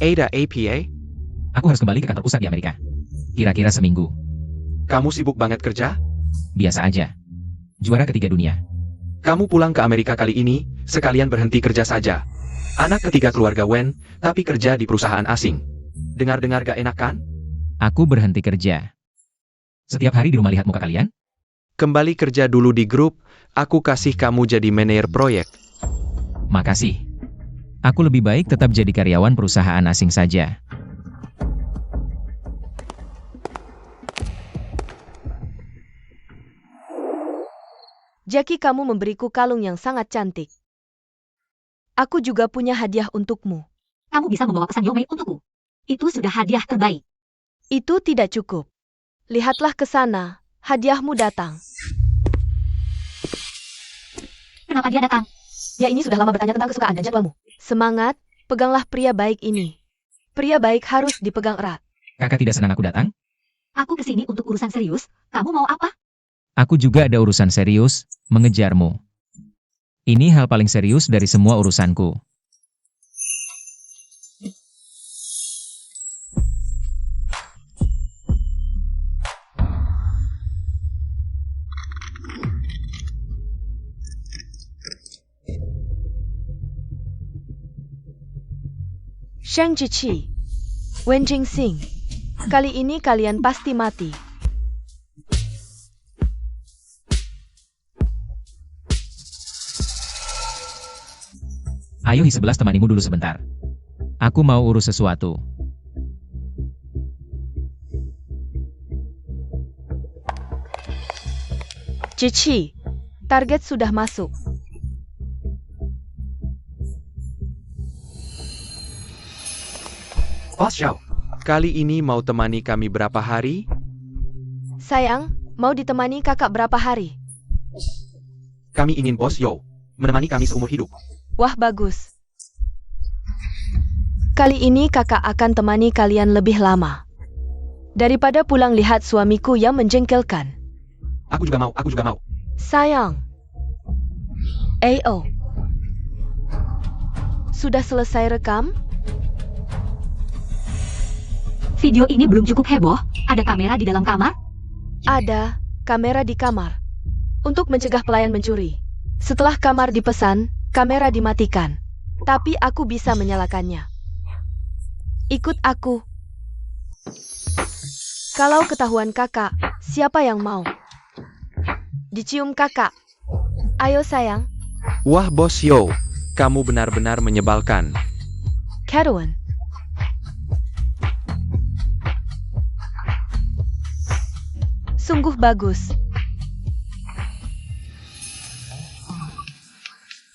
[SPEAKER 5] Ada APA,
[SPEAKER 4] Aku harus kembali ke kantor pusat di Amerika. Kira-kira seminggu.
[SPEAKER 5] kamu sibuk banget kerja?
[SPEAKER 4] Biasa aja. Juara ketiga dunia.
[SPEAKER 5] Kamu pulang ke Amerika kali ini, sekalian berhenti kerja saja. Anak ketiga keluarga Wen, tapi kerja di perusahaan asing. Dengar-dengar gak enak kan?
[SPEAKER 4] Aku berhenti kerja. Setiap hari di rumah lihat muka kalian?
[SPEAKER 5] Kembali kerja dulu di grup, aku kasih kamu jadi manajer proyek.
[SPEAKER 4] Makasih. Aku lebih baik tetap jadi karyawan perusahaan asing saja.
[SPEAKER 3] Jackie, kamu memberiku kalung yang sangat cantik. Aku juga punya hadiah untukmu.
[SPEAKER 2] Kamu bisa membawa pesan Yomei untukku. Itu sudah hadiah terbaik.
[SPEAKER 3] Itu tidak cukup. Lihatlah ke sana, hadiahmu datang.
[SPEAKER 2] Kenapa dia datang?
[SPEAKER 3] Ya, ini sudah lama bertanya tentang kesukaan dan jadwalmu. Semangat, peganglah pria baik ini. Pria baik harus dipegang erat.
[SPEAKER 4] Kakak tidak senang aku datang?
[SPEAKER 2] Aku kesini untuk urusan serius. Kamu mau apa?
[SPEAKER 4] Aku juga ada urusan serius, mengejarmu. Ini hal paling serius dari semua urusanku.
[SPEAKER 3] Shang Ziqi, Wen Jingxing, kali ini kalian pasti mati.
[SPEAKER 4] Ayo Hi-11 temanimu dulu sebentar. Aku mau urus sesuatu.
[SPEAKER 3] Ziqi, target sudah masuk.
[SPEAKER 5] Bos Xiao, kali ini mau temani kami berapa hari?
[SPEAKER 3] Sayang, mau ditemani kakak berapa hari?
[SPEAKER 5] Kami ingin Bos Yo menemani kami seumur hidup.
[SPEAKER 3] Wah, bagus. Kali ini kakak akan temani kalian lebih lama. Daripada pulang lihat suamiku yang menjengkelkan.
[SPEAKER 5] Aku juga mau.
[SPEAKER 3] Sayang. AO. Sudah selesai rekam?
[SPEAKER 2] Video ini belum cukup heboh. Ada kamera di dalam kamar?
[SPEAKER 3] Ada kamera di kamar. Untuk mencegah pelayan mencuri. Setelah kamar dipesan, kamera dimatikan. Tapi aku bisa menyalakannya. Ikut aku. Kalau ketahuan kakak, siapa yang mau? Dicium kakak. Ayo sayang.
[SPEAKER 5] Wah Bos Yo, kamu benar-benar menyebalkan.
[SPEAKER 3] Catherine. Sungguh bagus.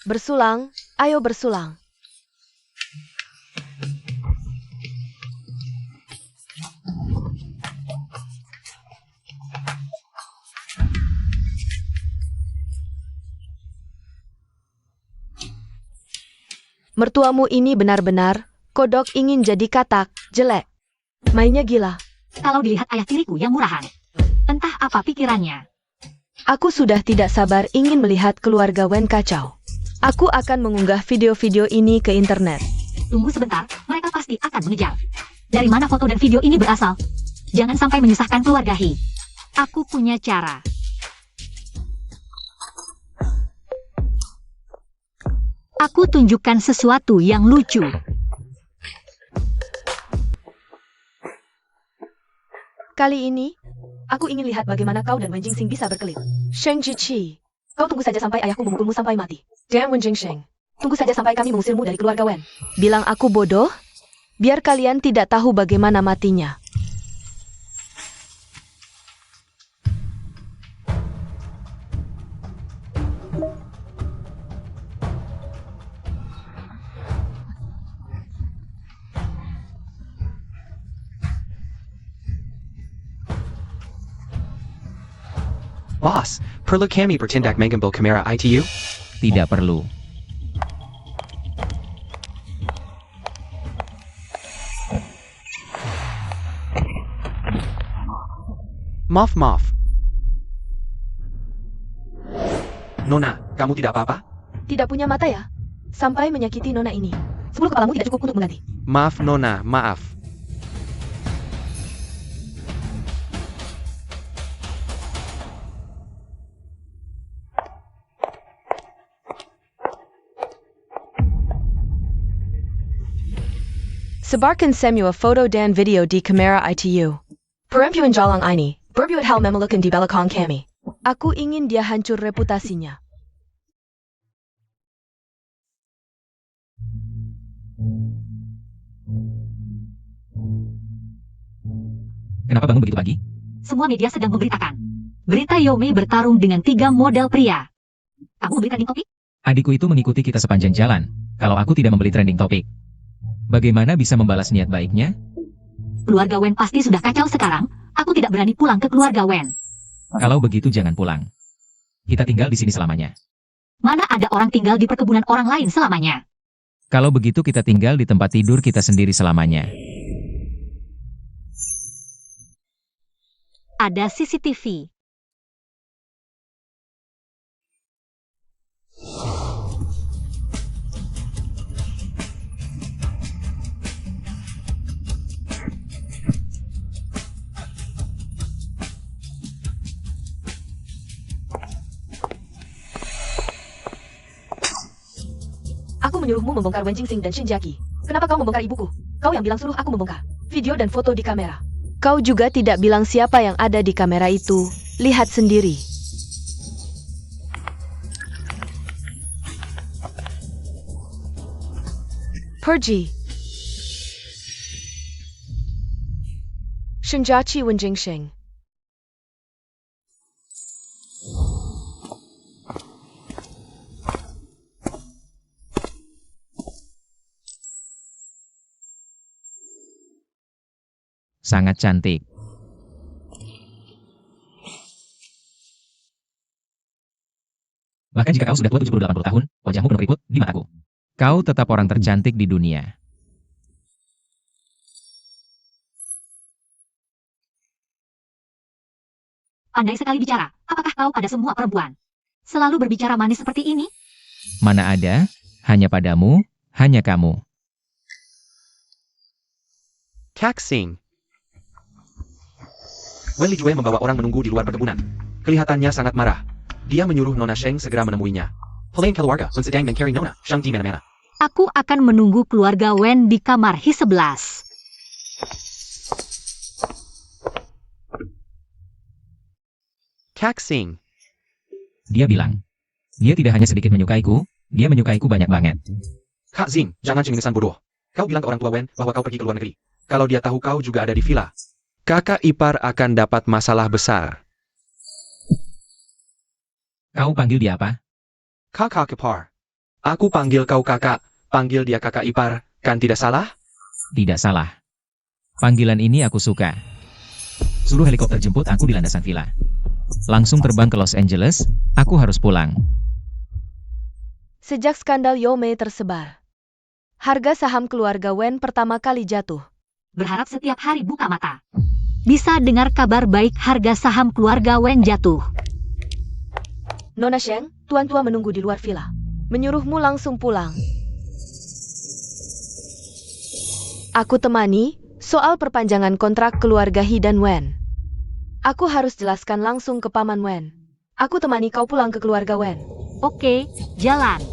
[SPEAKER 3] Bersulang, ayo bersulang. Mertuamu ini benar-benar, kodok ingin jadi katak, jelek. Mainnya gila.
[SPEAKER 2] Kalau dilihat ayah tiriku yang murahan. Entah apa pikirannya.
[SPEAKER 3] Aku sudah tidak sabar ingin melihat keluarga Wen kacau. Aku akan mengunggah video-video ini ke internet.
[SPEAKER 2] Tunggu sebentar, mereka pasti akan mengejar. Dari mana foto dan video ini berasal? Jangan sampai menyusahkan keluarga He. Aku punya cara. Aku tunjukkan sesuatu yang lucu.
[SPEAKER 3] Kali ini, aku ingin lihat bagaimana kau dan Wen Jingxing bisa berkelit. Sheng Jiqi, kau tunggu saja sampai ayahku memukulmu sampai mati. Damn Wen Jingxing, tunggu saja sampai kami mengusirmu dari keluarga Wen. Bilang aku bodoh? Biar kalian tidak tahu bagaimana matinya.
[SPEAKER 5] Boss, perlu kami bertindak mengambil kamera ITU?
[SPEAKER 4] Tidak perlu.
[SPEAKER 5] Maaf. Nona, kamu tidak apa-apa?
[SPEAKER 3] Tidak punya mata ya? Sampai menyakiti Nona ini. 10 kepalamu tidak cukup untuk mengganti.
[SPEAKER 5] Maaf Nona, maaf.
[SPEAKER 3] Sebarkan semua foto dan video di kamera ITU. Perempuan jalang ini, berbuat hal memelukan di belakang kami. Aku ingin dia hancur reputasinya.
[SPEAKER 4] Kenapa bangun begitu pagi?
[SPEAKER 2] Semua media sedang memberitakan. Berita Yomei bertarung dengan 3 model pria. Kamu membeli trending topik?
[SPEAKER 4] Adikku itu mengikuti kita sepanjang jalan. Kalau aku tidak membeli trending topik, bagaimana bisa membalas niat baiknya?
[SPEAKER 2] Keluarga Wen pasti sudah kacau sekarang. Aku tidak berani pulang ke keluarga Wen.
[SPEAKER 4] Kalau begitu jangan pulang. Kita tinggal di sini selamanya.
[SPEAKER 2] Mana ada orang tinggal di perkebunan orang lain selamanya?
[SPEAKER 4] Kalau begitu kita tinggal di tempat tidur kita sendiri selamanya.
[SPEAKER 2] Ada CCTV.
[SPEAKER 3] Aku menyuruhmu membongkar Wen Jingxing dan Shin Jiaqi. Kenapa kau membongkar ibuku? Kau yang bilang suruh aku membongkar video dan foto di kamera. Kau juga tidak bilang siapa yang ada di kamera itu. Lihat sendiri. Pergi. Shin Jiaqi Wen Jingxing.
[SPEAKER 4] Sangat cantik. Bahkan jika kau sudah tua 70-80 tahun, wajahmu penuh keriput di mataku. Kau tetap orang tercantik di dunia.
[SPEAKER 2] Pandai sekali bicara. Apakah kau pada semua perempuan? Selalu berbicara manis seperti ini?
[SPEAKER 4] Mana ada, hanya padamu, hanya kamu.
[SPEAKER 5] Kaxing. Wen Lijue membawa orang menunggu di luar perkebunan. Kelihatannya sangat marah. Dia menyuruh Nona Sheng segera menemuinya. Pelayan keluarga, Sun sedang mencari Nona Sheng di mana-mana.
[SPEAKER 2] Aku akan menunggu keluarga Wen di kamar Hi-11.
[SPEAKER 5] Kaxing.
[SPEAKER 4] Dia bilang, dia tidak hanya sedikit menyukaiku, dia menyukaiku banyak banget.
[SPEAKER 5] Kak Xing, jangan cengengesan bodoh. Kau bilang ke orang tua Wen bahwa kau pergi ke luar negeri. Kalau dia tahu kau juga ada di villa, kakak ipar akan dapat masalah besar.
[SPEAKER 4] Kau panggil dia apa?
[SPEAKER 5] Kakak ipar. Aku panggil kau kakak, panggil dia kakak ipar, kan tidak salah?
[SPEAKER 4] Tidak salah. Panggilan ini aku suka. Suruh helikopter jemput aku di landasan villa. Langsung terbang ke Los Angeles, aku harus pulang.
[SPEAKER 3] Sejak skandal Yomei tersebar, harga saham keluarga Wen pertama kali jatuh.
[SPEAKER 2] Berharap setiap hari buka mata. Bisa dengar kabar baik harga saham keluarga Wen jatuh.
[SPEAKER 3] Nona Sheng, tuan tua menunggu di luar villa. Menyuruhmu langsung pulang. Aku temani soal perpanjangan kontrak keluarga He dan Wen. Aku harus jelaskan langsung ke Paman Wen. Aku temani kau pulang ke keluarga Wen.
[SPEAKER 2] Oke, jalan.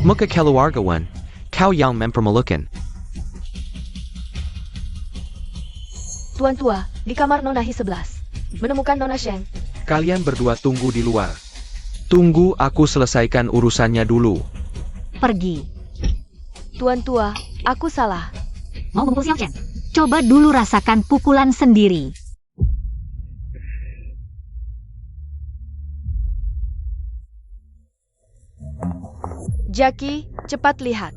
[SPEAKER 5] Muka keluarga Wen, kau yang mempermalukan.
[SPEAKER 3] Tuan tua, di kamar Nona Hi 11. Menemukan Nona Sheng.
[SPEAKER 5] Kalian berdua tunggu di luar. Tunggu aku selesaikan urusannya dulu.
[SPEAKER 2] Pergi.
[SPEAKER 3] Tuan tua, aku salah.
[SPEAKER 2] Mau memukul Xiao Chen? Coba dulu rasakan pukulan sendiri.
[SPEAKER 3] Jackie, cepat lihat.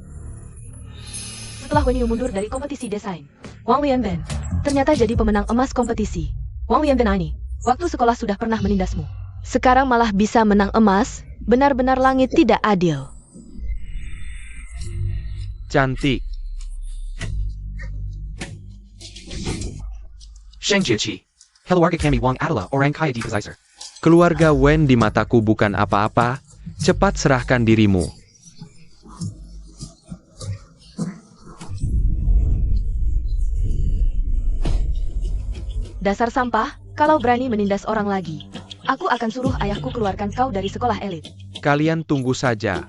[SPEAKER 3] Setelah Wen Yu mundur dari kompetisi desain, Wang Lianben ternyata jadi pemenang emas kompetisi. Wang Lianben ini, waktu sekolah sudah pernah menindasmu. Sekarang malah bisa menang emas, benar-benar langit tidak adil.
[SPEAKER 5] Cantik.
[SPEAKER 1] Sheng Jieqi. Keluarga kami Wang adalah orang kaya di Kaiser.
[SPEAKER 5] Keluarga Wen di mataku bukan apa-apa. Cepat serahkan dirimu.
[SPEAKER 3] Dasar sampah, kalau berani menindas orang lagi. Aku akan suruh ayahku keluarkan kau dari sekolah elit.
[SPEAKER 5] Kalian tunggu saja.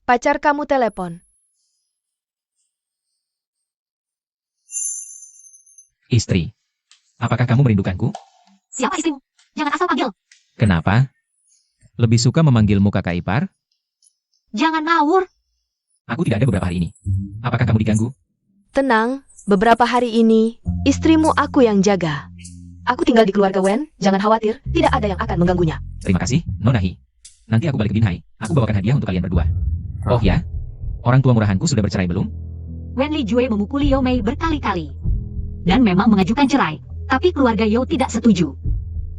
[SPEAKER 3] Pacar kamu telepon.
[SPEAKER 4] Istri. Apakah kamu merindukanku?
[SPEAKER 2] Siapa istrimu? Jangan asal panggil.
[SPEAKER 4] Kenapa? Lebih suka memanggilmu kakak ipar?
[SPEAKER 2] Jangan ngawur.
[SPEAKER 4] Aku tidak ada beberapa hari ini. Apakah kamu diganggu?
[SPEAKER 3] Tenang, beberapa hari ini, istrimu aku yang jaga. Aku tinggal di keluarga Wen, jangan khawatir, tidak ada yang akan mengganggunya.
[SPEAKER 4] Terima kasih, Nona Hi. Nanti aku balik ke Binhai. Aku bawakan hadiah untuk kalian berdua. Oh ya? Orang tua murahanku sudah bercerai belum?
[SPEAKER 2] Wen Li Jue memukuli Yao Mei berkali-kali. Dan memang mengajukan cerai. Tapi keluarga Yao tidak setuju.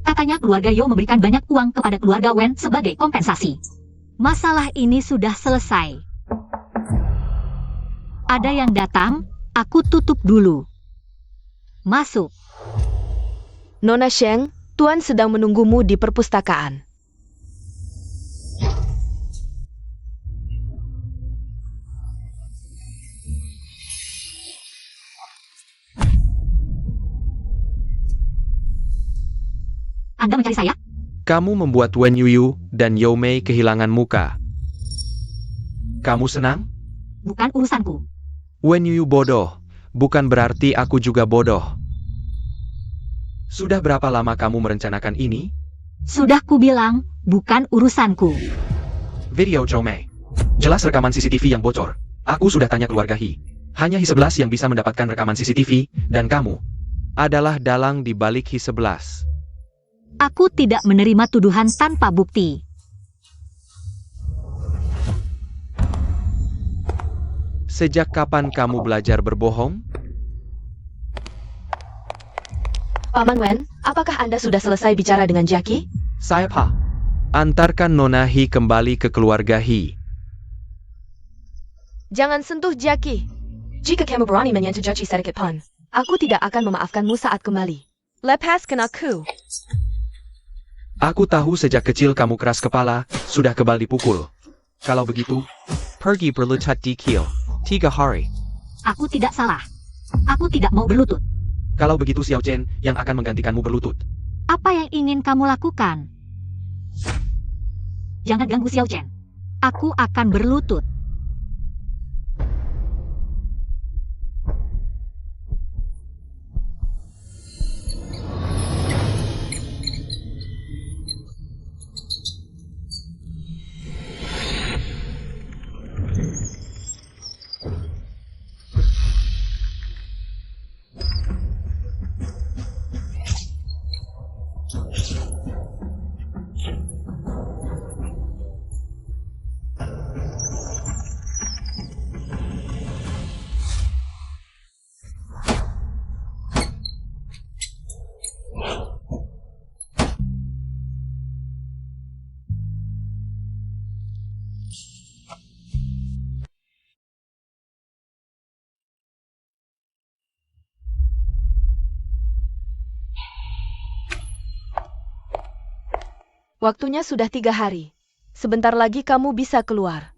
[SPEAKER 2] Katanya keluarga Yao memberikan banyak uang kepada keluarga Wen sebagai kompensasi. Masalah ini sudah selesai. Ada yang datang, aku tutup dulu. Masuk.
[SPEAKER 3] Nona Sheng, Tuan sedang menunggumu di perpustakaan.
[SPEAKER 2] Anda mencari saya?
[SPEAKER 5] Kamu membuat Wen Yuyu dan Yao Mei kehilangan muka. Kamu senang?
[SPEAKER 2] Bukan urusanku.
[SPEAKER 5] Wen Yuyu bodoh. Bukan berarti aku juga bodoh. Sudah berapa lama kamu merencanakan ini?
[SPEAKER 2] Sudah kubilang, bukan urusanku.
[SPEAKER 1] Video Zhou Mei. Jelas rekaman CCTV yang bocor. Aku sudah tanya keluarga Hi. Hanya Hi 11 yang bisa mendapatkan rekaman CCTV, dan kamu
[SPEAKER 5] Adalah dalang di balik Hi 11.
[SPEAKER 2] Aku tidak menerima tuduhan tanpa bukti.
[SPEAKER 5] Sejak kapan kamu belajar berbohong?
[SPEAKER 3] Paman Wen, apakah Anda sudah selesai bicara dengan Jackie?
[SPEAKER 1] saya Pa.
[SPEAKER 5] Antarkan Nona Hi kembali ke keluarga Hi.
[SPEAKER 3] Jangan sentuh Jackie. Jika kamu berani menyentuh Jackie sedikit pun, aku tidak akan memaafkanmu saat kembali. Lepaskan aku.
[SPEAKER 5] Aku tahu sejak kecil kamu keras kepala, sudah kebal dipukul. Kalau begitu, pergi berlutut di kill. 3 hari.
[SPEAKER 2] Aku tidak salah. Aku tidak mau berlutut.
[SPEAKER 1] Kalau begitu Xiao Chen yang akan menggantikanmu berlutut.
[SPEAKER 2] Apa yang ingin kamu lakukan? Jangan ganggu Xiao Chen. Aku akan berlutut.
[SPEAKER 3] Waktunya sudah 3 hari. Sebentar lagi kamu bisa keluar.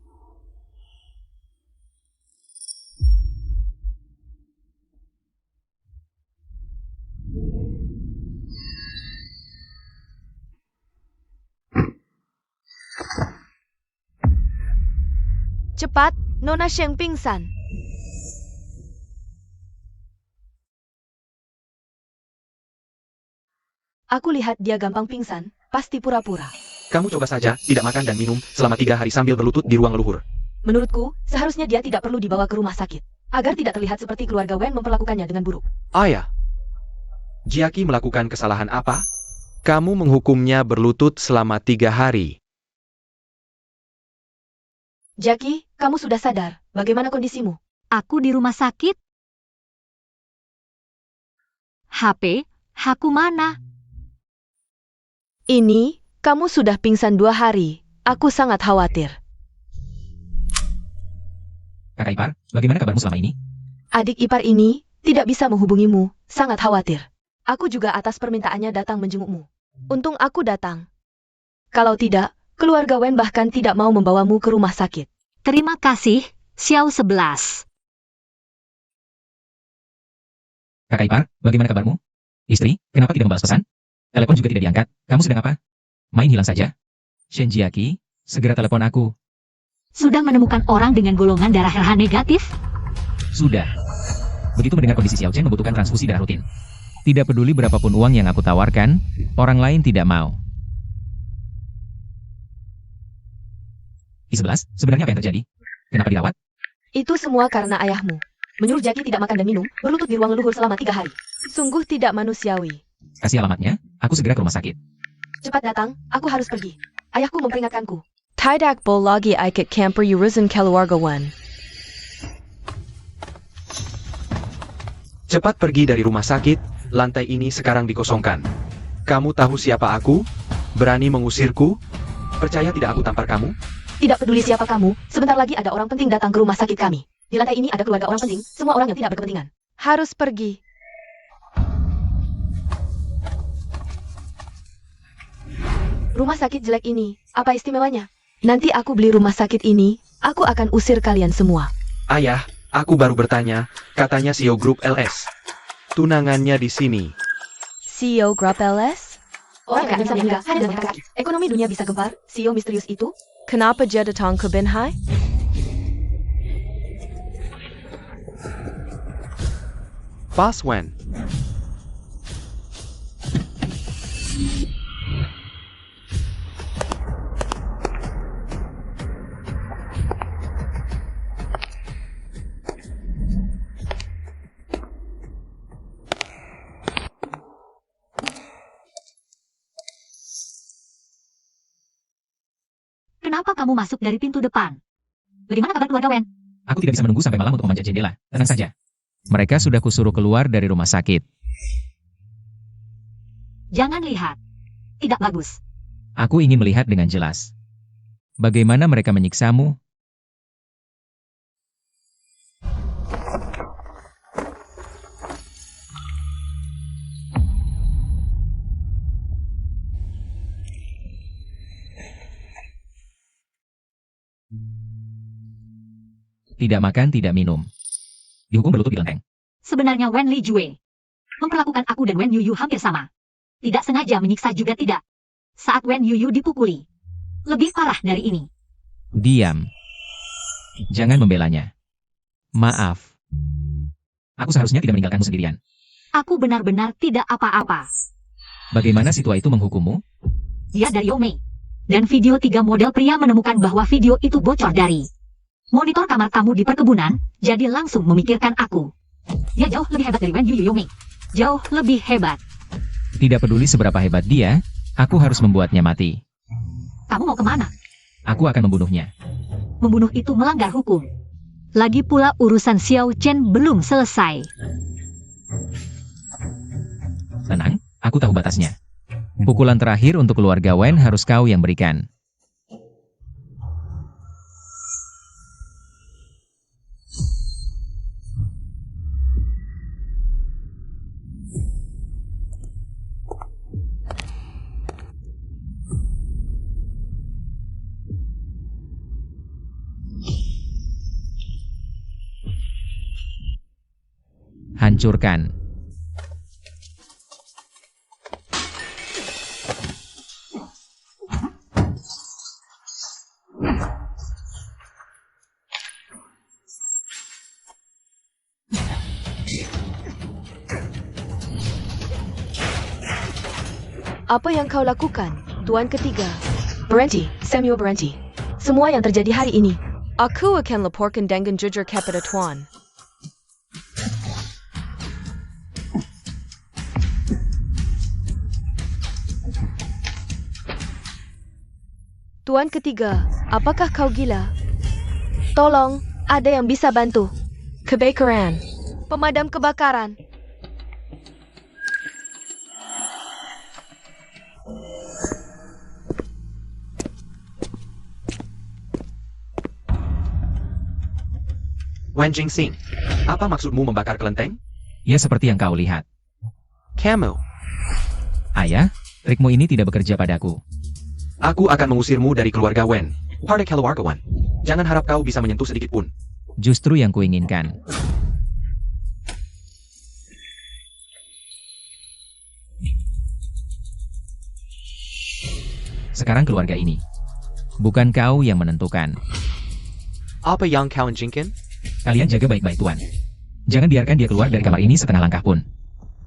[SPEAKER 3] Cepat, Nona Sheng pingsan. Aku lihat dia gampang pingsan, pasti pura-pura.
[SPEAKER 5] Kamu coba saja, tidak makan dan minum selama 3 hari sambil berlutut di ruang leluhur.
[SPEAKER 3] Menurutku, seharusnya dia tidak perlu dibawa ke rumah sakit, agar tidak terlihat seperti keluarga Wen memperlakukannya dengan buruk.
[SPEAKER 5] Ayah. Jiaki melakukan kesalahan apa? Kamu menghukumnya berlutut selama 3 hari.
[SPEAKER 3] Jackie, kamu sudah sadar, bagaimana kondisimu?
[SPEAKER 2] Aku di rumah sakit. HP mana?
[SPEAKER 3] Ini, kamu sudah pingsan 2 hari. Aku sangat khawatir.
[SPEAKER 4] Kakak ipar, bagaimana kabarmu selama ini?
[SPEAKER 3] Adik ipar ini tidak bisa menghubungimu, sangat khawatir. Aku juga atas permintaannya datang menjengukmu. Untung aku datang. Kalau tidak, keluarga Wen bahkan tidak mau membawamu ke rumah sakit.
[SPEAKER 2] Terima kasih, Xiao 11.
[SPEAKER 4] Kakak ipar, bagaimana kabarmu? Istri, kenapa tidak membalas pesan? Telepon juga tidak diangkat. Kamu sedang apa? Main hilang saja? Shen Jiaki, segera telepon aku.
[SPEAKER 2] Sudah menemukan orang dengan golongan darah RH negatif?
[SPEAKER 4] Sudah. Begitu mendengar kondisi Xiao Chen membutuhkan transfusi darah rutin. Tidak peduli berapapun uang yang aku tawarkan, orang lain tidak mau. I-11, sebenarnya apa yang terjadi? Kenapa dirawat?
[SPEAKER 3] Itu semua karena ayahmu. Menyuruh Jackie tidak makan dan minum, berlutut di ruang leluhur selama 3 hari. Sungguh tidak manusiawi.
[SPEAKER 4] Kasih alamatnya, aku segera ke rumah sakit.
[SPEAKER 3] Cepat datang, aku harus pergi. Ayahku memperingatkanku. Tidak boleh lagi ikut camper urusan keluarga Wen.
[SPEAKER 5] Cepat pergi dari rumah sakit, lantai ini sekarang dikosongkan. Kamu tahu siapa aku? Berani mengusirku? Percaya tidak aku tampar kamu?
[SPEAKER 3] Tidak peduli siapa kamu, sebentar lagi ada orang penting datang ke rumah sakit kami. Di lantai ini ada keluarga orang penting, semua orang yang tidak berkepentingan. Harus pergi. Rumah sakit jelek ini, apa istimewanya? Nanti aku beli rumah sakit ini, aku akan usir kalian semua.
[SPEAKER 5] Ayah, aku baru bertanya, katanya CEO Group LS. Tunangannya di sini.
[SPEAKER 3] CEO Grup LS? Orang yang bisa meninggal hanya dengan kaki. Ekonomi dunia bisa gempar, CEO misterius itu? Kenapa dia datang ke Binhai?
[SPEAKER 5] Pas Wen.
[SPEAKER 2] Kenapa kamu masuk dari pintu depan? Bagaimana kabar keluarga Wen?
[SPEAKER 4] Aku tidak bisa menunggu sampai malam untuk memanjat jendela. Tenang saja. Mereka sudah kusuruh keluar dari rumah sakit.
[SPEAKER 2] Jangan lihat. Tidak bagus.
[SPEAKER 4] Aku ingin melihat dengan jelas. Bagaimana mereka menyiksamu? Tidak makan, tidak minum. Dihukum berlutut di lenteng.
[SPEAKER 2] Sebenarnya Wen Li Jue memperlakukan aku dan Wen Yuyu hampir sama. Tidak sengaja menyiksa juga tidak. Saat Wen Yuyu dipukuli, lebih parah dari ini.
[SPEAKER 4] Diam. Jangan membelanya. Maaf. Aku seharusnya tidak meninggalkanmu sendirian.
[SPEAKER 2] Aku benar-benar tidak apa-apa.
[SPEAKER 4] Bagaimana si tua itu menghukummu?
[SPEAKER 2] Dia dari Yomei. Dan video 3 model pria menemukan bahwa video itu bocor dari monitor kamar tamu di perkebunan, jadi langsung memikirkan aku. Dia jauh lebih hebat dari Wen Yuyu Yomei. Jauh lebih hebat.
[SPEAKER 4] Tidak peduli seberapa hebat dia, aku harus membuatnya mati.
[SPEAKER 2] Kamu mau kemana?
[SPEAKER 4] Aku akan membunuhnya.
[SPEAKER 2] Membunuh itu melanggar hukum. Lagi pula urusan Xiao Chen belum selesai.
[SPEAKER 4] Tenang, aku tahu batasnya. Pukulan terakhir untuk keluarga Wen harus kau yang berikan. Hancurkan.
[SPEAKER 3] Apa yang kau lakukan, Tuan Ketiga? Berhenti, Samuel berhenti. Semua yang terjadi hari ini, aku akan laporkan dengan jujur kepada Tuan. Tuan Ketiga, apakah kau gila? Tolong, ada yang bisa bantu. Kebakaran. Pemadam kebakaran.
[SPEAKER 5] Wen Jingsing, apa maksudmu membakar kelenteng?
[SPEAKER 4] Ya seperti yang kau lihat.
[SPEAKER 5] Kamu,
[SPEAKER 4] Ayah, trikmu ini tidak bekerja padaku.
[SPEAKER 5] aku akan mengusirmu dari keluarga Wen. Pada keluarga Wen. Jangan harap kau bisa menyentuh sedikit pun.
[SPEAKER 4] Justru yang kuinginkan. Sekarang keluarga ini. Bukan kau yang menentukan.
[SPEAKER 5] Apa yang kau inginkan?
[SPEAKER 4] Kalian jaga baik-baik Tuan. Jangan biarkan dia keluar dari kamar ini setengah langkah pun.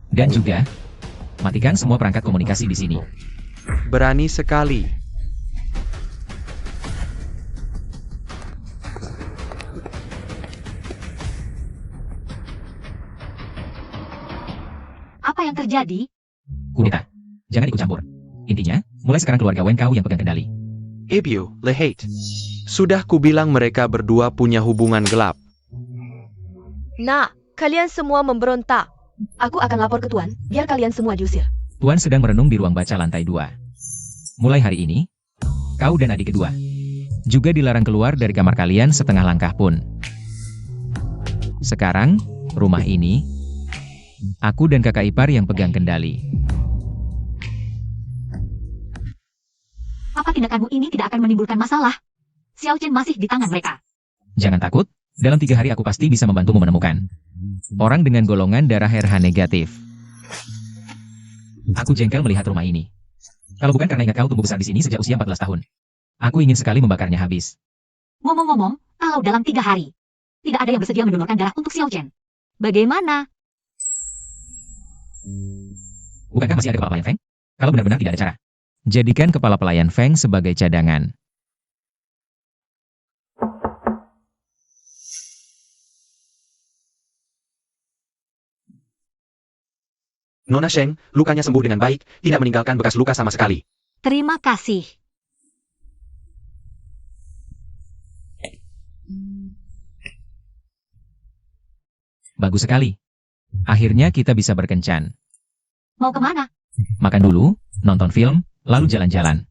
[SPEAKER 4] Dan juga, matikan semua perangkat komunikasi di sini.
[SPEAKER 5] Berani sekali.
[SPEAKER 2] Apa yang terjadi?
[SPEAKER 4] Kudeta. Jangan ikut campur. Intinya, mulai sekarang keluarga Wen kau yang pegang kendali.
[SPEAKER 5] Ibyu, Lehate. Sudah kubilang mereka berdua punya hubungan gelap.
[SPEAKER 3] Nah, kalian semua memberontak. Aku akan lapor ke Tuan, biar kalian semua diusir.
[SPEAKER 4] Tuan sedang merenung di ruang baca lantai 2. Mulai hari ini, kau dan adik kedua juga dilarang keluar dari kamar kalian setengah langkah pun. Sekarang, rumah ini, aku dan kakak ipar yang pegang kendali.
[SPEAKER 2] Apa tindakanmu ini tidak akan menimbulkan masalah? Xiao Chen masih di tangan mereka.
[SPEAKER 4] Jangan takut, dalam 3 hari aku pasti bisa membantumu menemukan orang dengan golongan darah RH negatif. Aku jengkel melihat rumah ini. Kalau bukan karena ingat kau tumbuh besar di sini sejak usia 14 tahun. Aku ingin sekali membakarnya habis.
[SPEAKER 2] Ngomong-ngomong, kalau dalam 3 hari, tidak ada yang bersedia mendonorkan darah untuk Xiao Chen. Bagaimana?
[SPEAKER 4] Bukankah masih ada kepala pelayan Feng? Kalau benar-benar tidak ada cara, jadikan kepala pelayan Feng sebagai cadangan.
[SPEAKER 5] Nona Sheng, lukanya sembuh dengan baik, tidak meninggalkan bekas luka sama sekali.
[SPEAKER 2] Terima kasih.
[SPEAKER 4] Bagus sekali. Akhirnya kita bisa berkencan.
[SPEAKER 2] Mau kemana?
[SPEAKER 4] Makan dulu, nonton film, lalu jalan-jalan.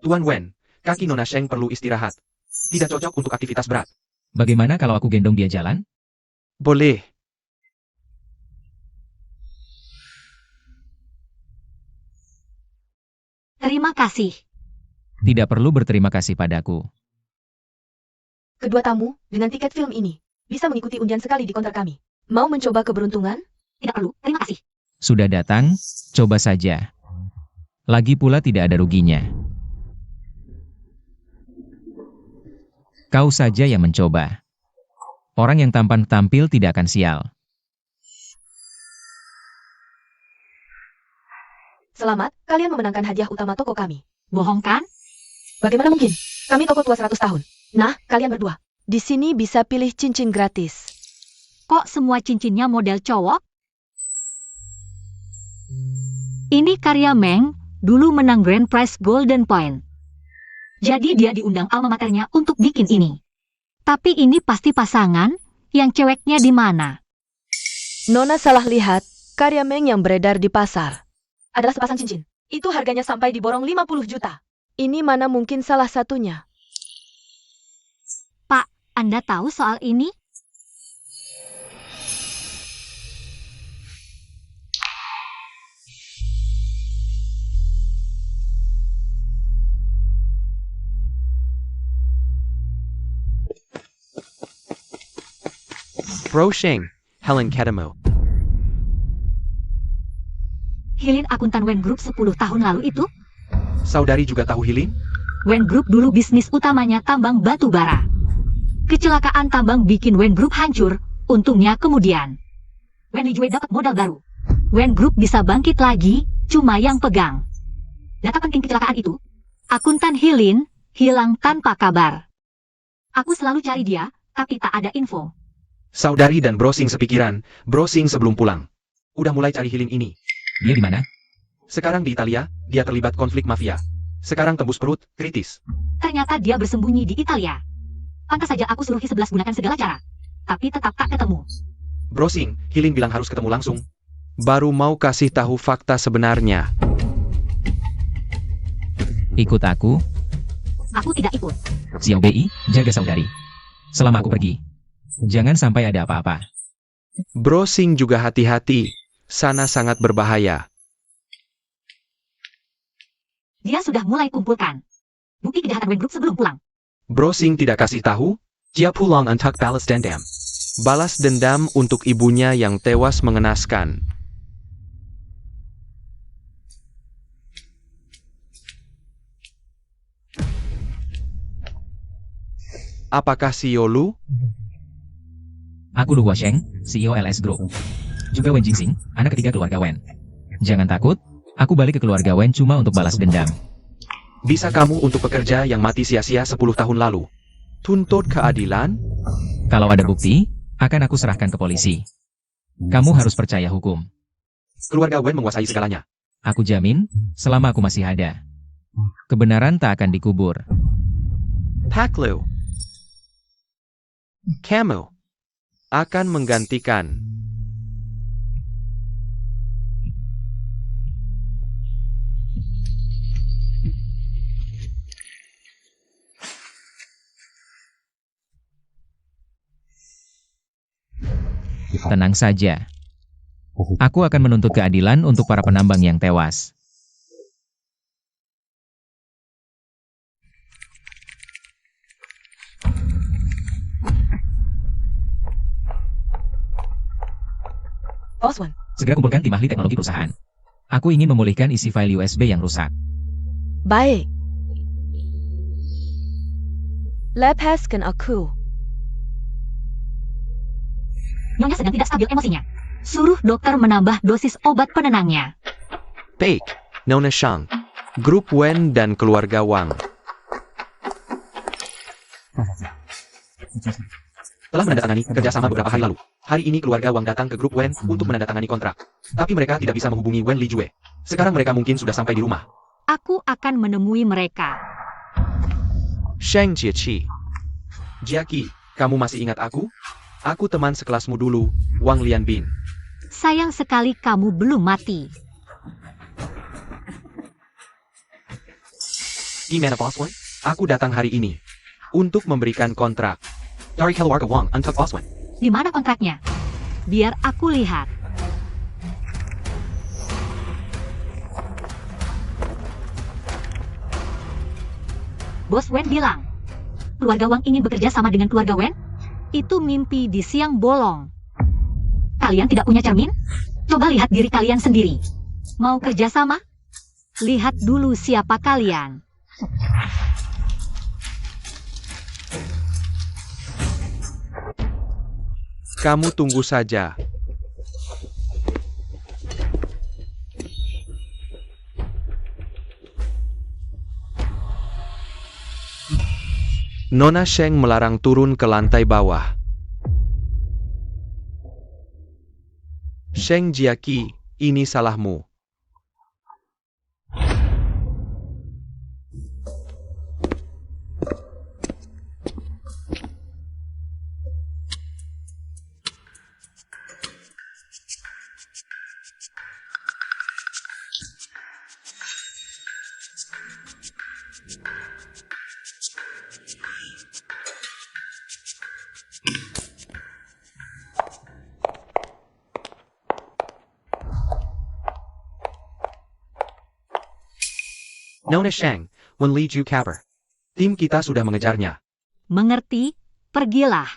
[SPEAKER 5] Tuan Wen, kaki Nona Sheng perlu istirahat. Tidak cocok untuk aktivitas berat.
[SPEAKER 4] Bagaimana kalau aku gendong dia jalan?
[SPEAKER 5] Boleh.
[SPEAKER 2] Terima kasih.
[SPEAKER 4] Tidak perlu berterima kasih padaku.
[SPEAKER 3] Kedua tamu, dengan tiket film ini, bisa mengikuti undian sekali di kontrak kami. Mau mencoba keberuntungan?
[SPEAKER 2] Tidak perlu, terima kasih.
[SPEAKER 4] Sudah datang, coba saja. Lagi pula tidak ada ruginya. Kau saja yang mencoba. Orang yang tampan tampil tidak akan sial.
[SPEAKER 3] Selamat, kalian memenangkan hadiah utama toko kami.
[SPEAKER 2] Bohong kan?
[SPEAKER 3] Bagaimana mungkin? Kami toko tua 100 tahun. Nah, kalian berdua. Di sini bisa pilih cincin gratis.
[SPEAKER 2] Kok semua cincinnya model cowok? Ini karya Meng, dulu menang Grand Prize Golden Point. Jadi dia diundang alma maternya untuk bikin ini. Tapi ini pasti pasangan, yang ceweknya di mana?
[SPEAKER 3] Nona salah lihat, karya Meng yang beredar di pasar adalah sepasang cincin. Itu harganya sampai diborong 50 juta. Ini mana mungkin salah satunya.
[SPEAKER 2] Pak, Anda tahu soal ini?
[SPEAKER 5] Bro Sheng, Helen Kadamo.
[SPEAKER 2] Hilin akuntan Wen Group 10 tahun lalu itu?
[SPEAKER 5] Saudari juga tahu Hilin?
[SPEAKER 2] Wen Group dulu bisnis utamanya tambang batu bara. Kecelakaan tambang bikin Wen Group hancur, untungnya kemudian Wen Lijue dapat modal baru. Wen Group bisa bangkit lagi, cuma yang pegang Data penting kecelakaan itu. Akuntan Hilin hilang tanpa kabar. Aku selalu cari dia, tapi tak ada info.
[SPEAKER 5] Saudari dan Browsing sepikiran, browsing sebelum pulang. Udah mulai cari Hilin ini.
[SPEAKER 4] Dia di mana?
[SPEAKER 5] Sekarang di Italia, dia terlibat konflik mafia. Sekarang tembus perut, kritis.
[SPEAKER 2] Ternyata dia bersembunyi di Italia. Pantas saja aku suruh Hi-11 gunakan segala cara. Tapi tetap tak ketemu.
[SPEAKER 5] Browsing, Hilin bilang harus ketemu langsung. Baru mau kasih tahu fakta sebenarnya.
[SPEAKER 4] Ikut aku.
[SPEAKER 2] Aku tidak ikut.
[SPEAKER 4] Xiao Bei, jaga saudari. Selama aku pergi. Jangan sampai ada apa-apa.
[SPEAKER 5] Browsing juga hati-hati. Sana sangat berbahaya.
[SPEAKER 2] Dia sudah mulai kumpulkan bukti kejahatan Wen Group sebelum pulang.
[SPEAKER 5] Browsing tidak kasih tahu. Dia pulang untuk balas dendam. Balas dendam untuk ibunya yang tewas mengenaskan. Apakah CEO Lu?
[SPEAKER 4] Aku Lu Huasheng, CEO LS Group. Juga Wen Jingxing, anak ketiga keluarga Wen. Jangan takut, aku balik ke keluarga Wen cuma untuk balas dendam.
[SPEAKER 5] Bisa kamu untuk pekerja yang mati sia-sia 10 tahun lalu. Tuntut keadilan?
[SPEAKER 4] Kalau ada bukti, akan aku serahkan ke polisi. Kamu harus percaya hukum.
[SPEAKER 5] Keluarga Wen menguasai segalanya.
[SPEAKER 4] Aku jamin, selama aku masih ada, kebenaran tak akan dikubur.
[SPEAKER 5] Taklu. Kamu akan menggantikan.
[SPEAKER 4] Tenang saja. Aku akan menuntut keadilan untuk para penambang yang tewas.
[SPEAKER 3] Boss Wen,
[SPEAKER 4] Segera kumpulkan tim ahli teknologi perusahaan. Aku ingin memulihkan isi file USB yang rusak.
[SPEAKER 3] baik. Lepaskan aku.
[SPEAKER 2] Nyonya sedang tidak stabil emosinya. Suruh dokter menambah dosis obat penenangnya.
[SPEAKER 5] Baik, Nona Shang. Grup Wen dan keluarga Wang.
[SPEAKER 1] Telah menandatangani kerjasama beberapa hari lalu. Hari ini keluarga Wang datang ke grup Wen untuk menandatangani kontrak. Tapi mereka tidak bisa menghubungi Wen Lijue. Sekarang mereka mungkin sudah sampai di rumah.
[SPEAKER 2] Aku akan menemui mereka.
[SPEAKER 5] Sheng Jieqi.
[SPEAKER 1] Jiaki, kamu masih ingat aku? Aku teman sekelasmu dulu, Wang Lianbin.
[SPEAKER 2] Sayang sekali kamu belum mati.
[SPEAKER 1] Gimana Boss Wen?
[SPEAKER 5] Aku datang hari ini untuk memberikan kontrak.
[SPEAKER 1] Dari keluarga Wang untuk Boss Wen.
[SPEAKER 2] Di mana kontraknya? Biar aku lihat. Bos Wen bilang, keluarga Wang ingin bekerja sama dengan keluarga Wen? Itu mimpi di siang bolong. Kalian tidak punya cermin? Coba lihat diri kalian sendiri. Mau kerja sama? Lihat dulu siapa kalian.
[SPEAKER 5] Kamu tunggu saja. Nona Sheng melarang turun ke lantai bawah. Sheng Jiaki, ini salahmu.
[SPEAKER 1] Nona Shang, Wen Liju kabar. Tim kita sudah mengejarnya.
[SPEAKER 2] Mengerti? Pergilah.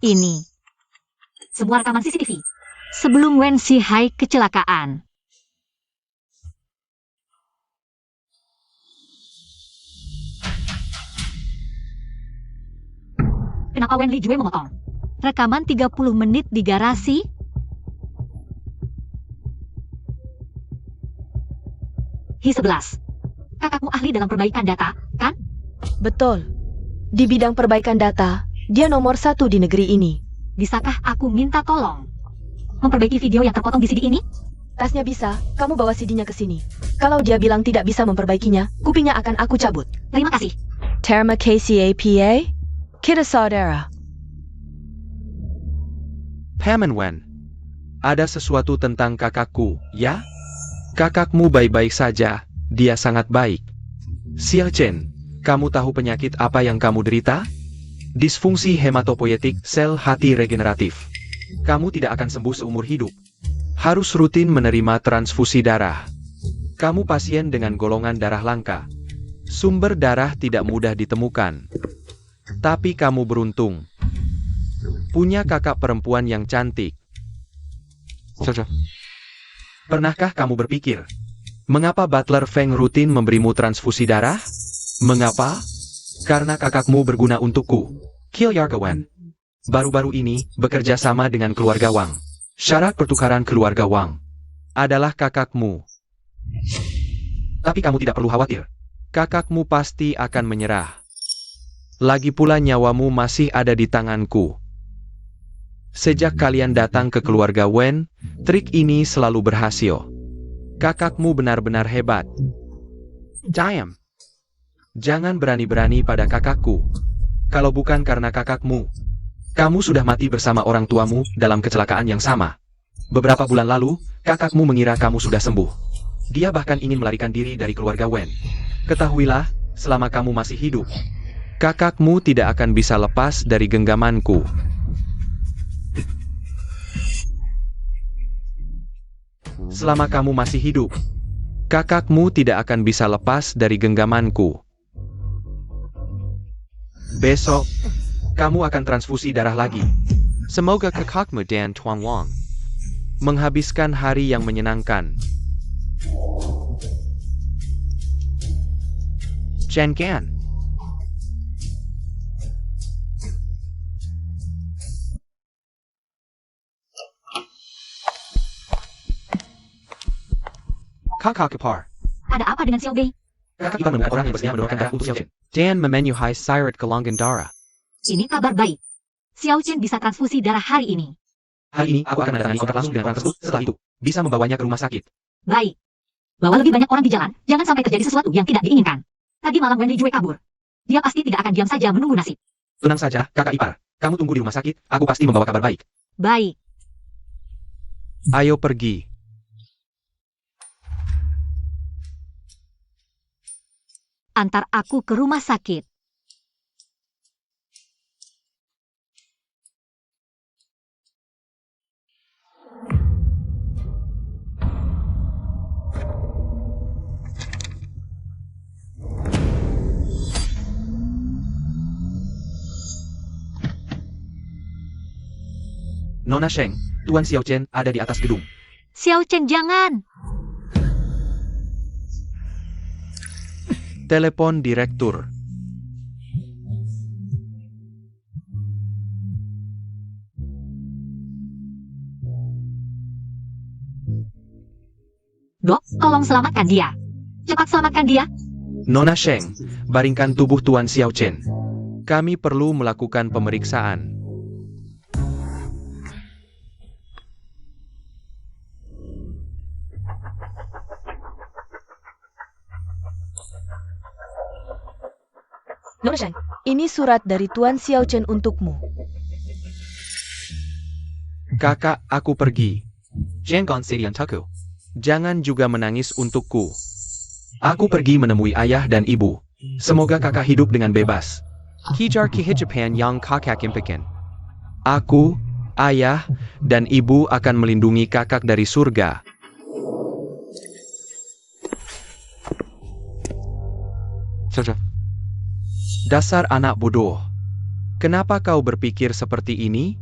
[SPEAKER 2] Ini sebuah rekaman CCTV sebelum Wen Xihai kecelakaan. Kenapa Wen Lijue memotong? Rekaman 30 menit di garasi. Hi-11. Kakakmu ahli dalam perbaikan data, kan?
[SPEAKER 3] Betul. Di bidang perbaikan data, dia nomor 1 di negeri ini.
[SPEAKER 2] Bisakah aku minta tolong memperbaiki video yang terpotong di CD ini?
[SPEAKER 3] Tasnya bisa, kamu bawa CD-nya ke sini. Kalau dia bilang tidak bisa memperbaikinya, kupingnya akan aku cabut.
[SPEAKER 2] Terima kasih.
[SPEAKER 3] Terma KCAPA, kita saudara.
[SPEAKER 5] Pam and Wen. Ada sesuatu tentang kakakku, ya? Kakakmu baik-baik saja, dia sangat baik. Xiao Chen, kamu tahu penyakit apa yang kamu derita? Disfungsi hematopoietik sel hati regeneratif. Kamu tidak akan sembuh seumur hidup. Harus rutin menerima transfusi darah. Kamu pasien dengan golongan darah langka. Sumber darah tidak mudah ditemukan. Tapi kamu beruntung. Punya kakak perempuan yang cantik. Pernahkah kamu berpikir, mengapa Butler Feng rutin memberimu transfusi darah? Mengapa? Karena kakakmu berguna untukku. Kill Yargawan. Baru-baru ini, bekerja sama dengan keluarga Wang. Syarat pertukaran keluarga Wang adalah kakakmu. Tapi kamu tidak perlu khawatir. Kakakmu pasti akan menyerah. Lagi pula nyawamu masih ada di tanganku. Sejak kalian datang ke keluarga Wen, trik ini selalu berhasil. Kakakmu benar-benar hebat. Diam. Jangan berani-berani pada kakakku. Kalau bukan karena kakakmu, kamu sudah mati bersama orang tuamu dalam kecelakaan yang sama. Beberapa bulan lalu, kakakmu mengira kamu sudah sembuh. Dia bahkan ingin melarikan diri dari keluarga Wen. Ketahuilah, selama kamu masih hidup, kakakmu tidak akan bisa lepas dari genggamanku. Selama kamu masih hidup, kakakmu tidak akan bisa lepas dari genggamanku. Besok, kamu akan transfusi darah lagi. Semoga kakakmu dan Tuan Wang menghabiskan hari yang menyenangkan. Chen Gan. Kakak Ipar.
[SPEAKER 2] Ada apa dengan Xiao Bei?
[SPEAKER 1] Kakak Ipar menemukan orang yang bersedia mendonorkan darah untuk Xiao Chen.
[SPEAKER 5] Dan memenuhi Sirat Golongan Darah.
[SPEAKER 2] Ini kabar baik. Xiao Chen bisa transfusi darah hari ini.
[SPEAKER 1] Hari ini, aku akan menandatangani kontrak langsung dengan orang tersebut. Setelah itu, bisa membawanya ke rumah sakit.
[SPEAKER 2] Baik. Bawa lebih banyak orang di jalan, jangan sampai terjadi sesuatu yang tidak diinginkan. Tadi malam Wen Lijue kabur. Dia pasti tidak akan diam saja menunggu nasib.
[SPEAKER 1] Tenang saja, kakak ipar. Kamu tunggu di rumah sakit, aku pasti membawa kabar baik.
[SPEAKER 2] Baik.
[SPEAKER 5] Ayo pergi.
[SPEAKER 2] Antar aku ke rumah sakit.
[SPEAKER 1] Nona Sheng, Tuan Xiao Chen ada di atas gedung.
[SPEAKER 2] Xiao Chen jangan.
[SPEAKER 5] Telepon direktur.
[SPEAKER 2] Dok, tolong selamatkan dia. Cepat selamatkan dia.
[SPEAKER 5] Nona Sheng, baringkan tubuh Tuan Xiao Chen. Kami perlu melakukan pemeriksaan.
[SPEAKER 3] Nona Sheng, ini surat dari Tuan Xiao Chen untukmu.
[SPEAKER 5] Kakak, aku pergi.
[SPEAKER 1] Jangan sedih untukku.
[SPEAKER 5] Jangan juga menangis untukku.
[SPEAKER 1] Aku pergi menemui ayah dan ibu. Semoga kakak hidup dengan bebas.
[SPEAKER 5] Kijar kihijapan yang kakak impikan. Aku, ayah, dan ibu akan melindungi kakak dari surga. Dasar anak bodoh. Kenapa kau berpikir seperti ini?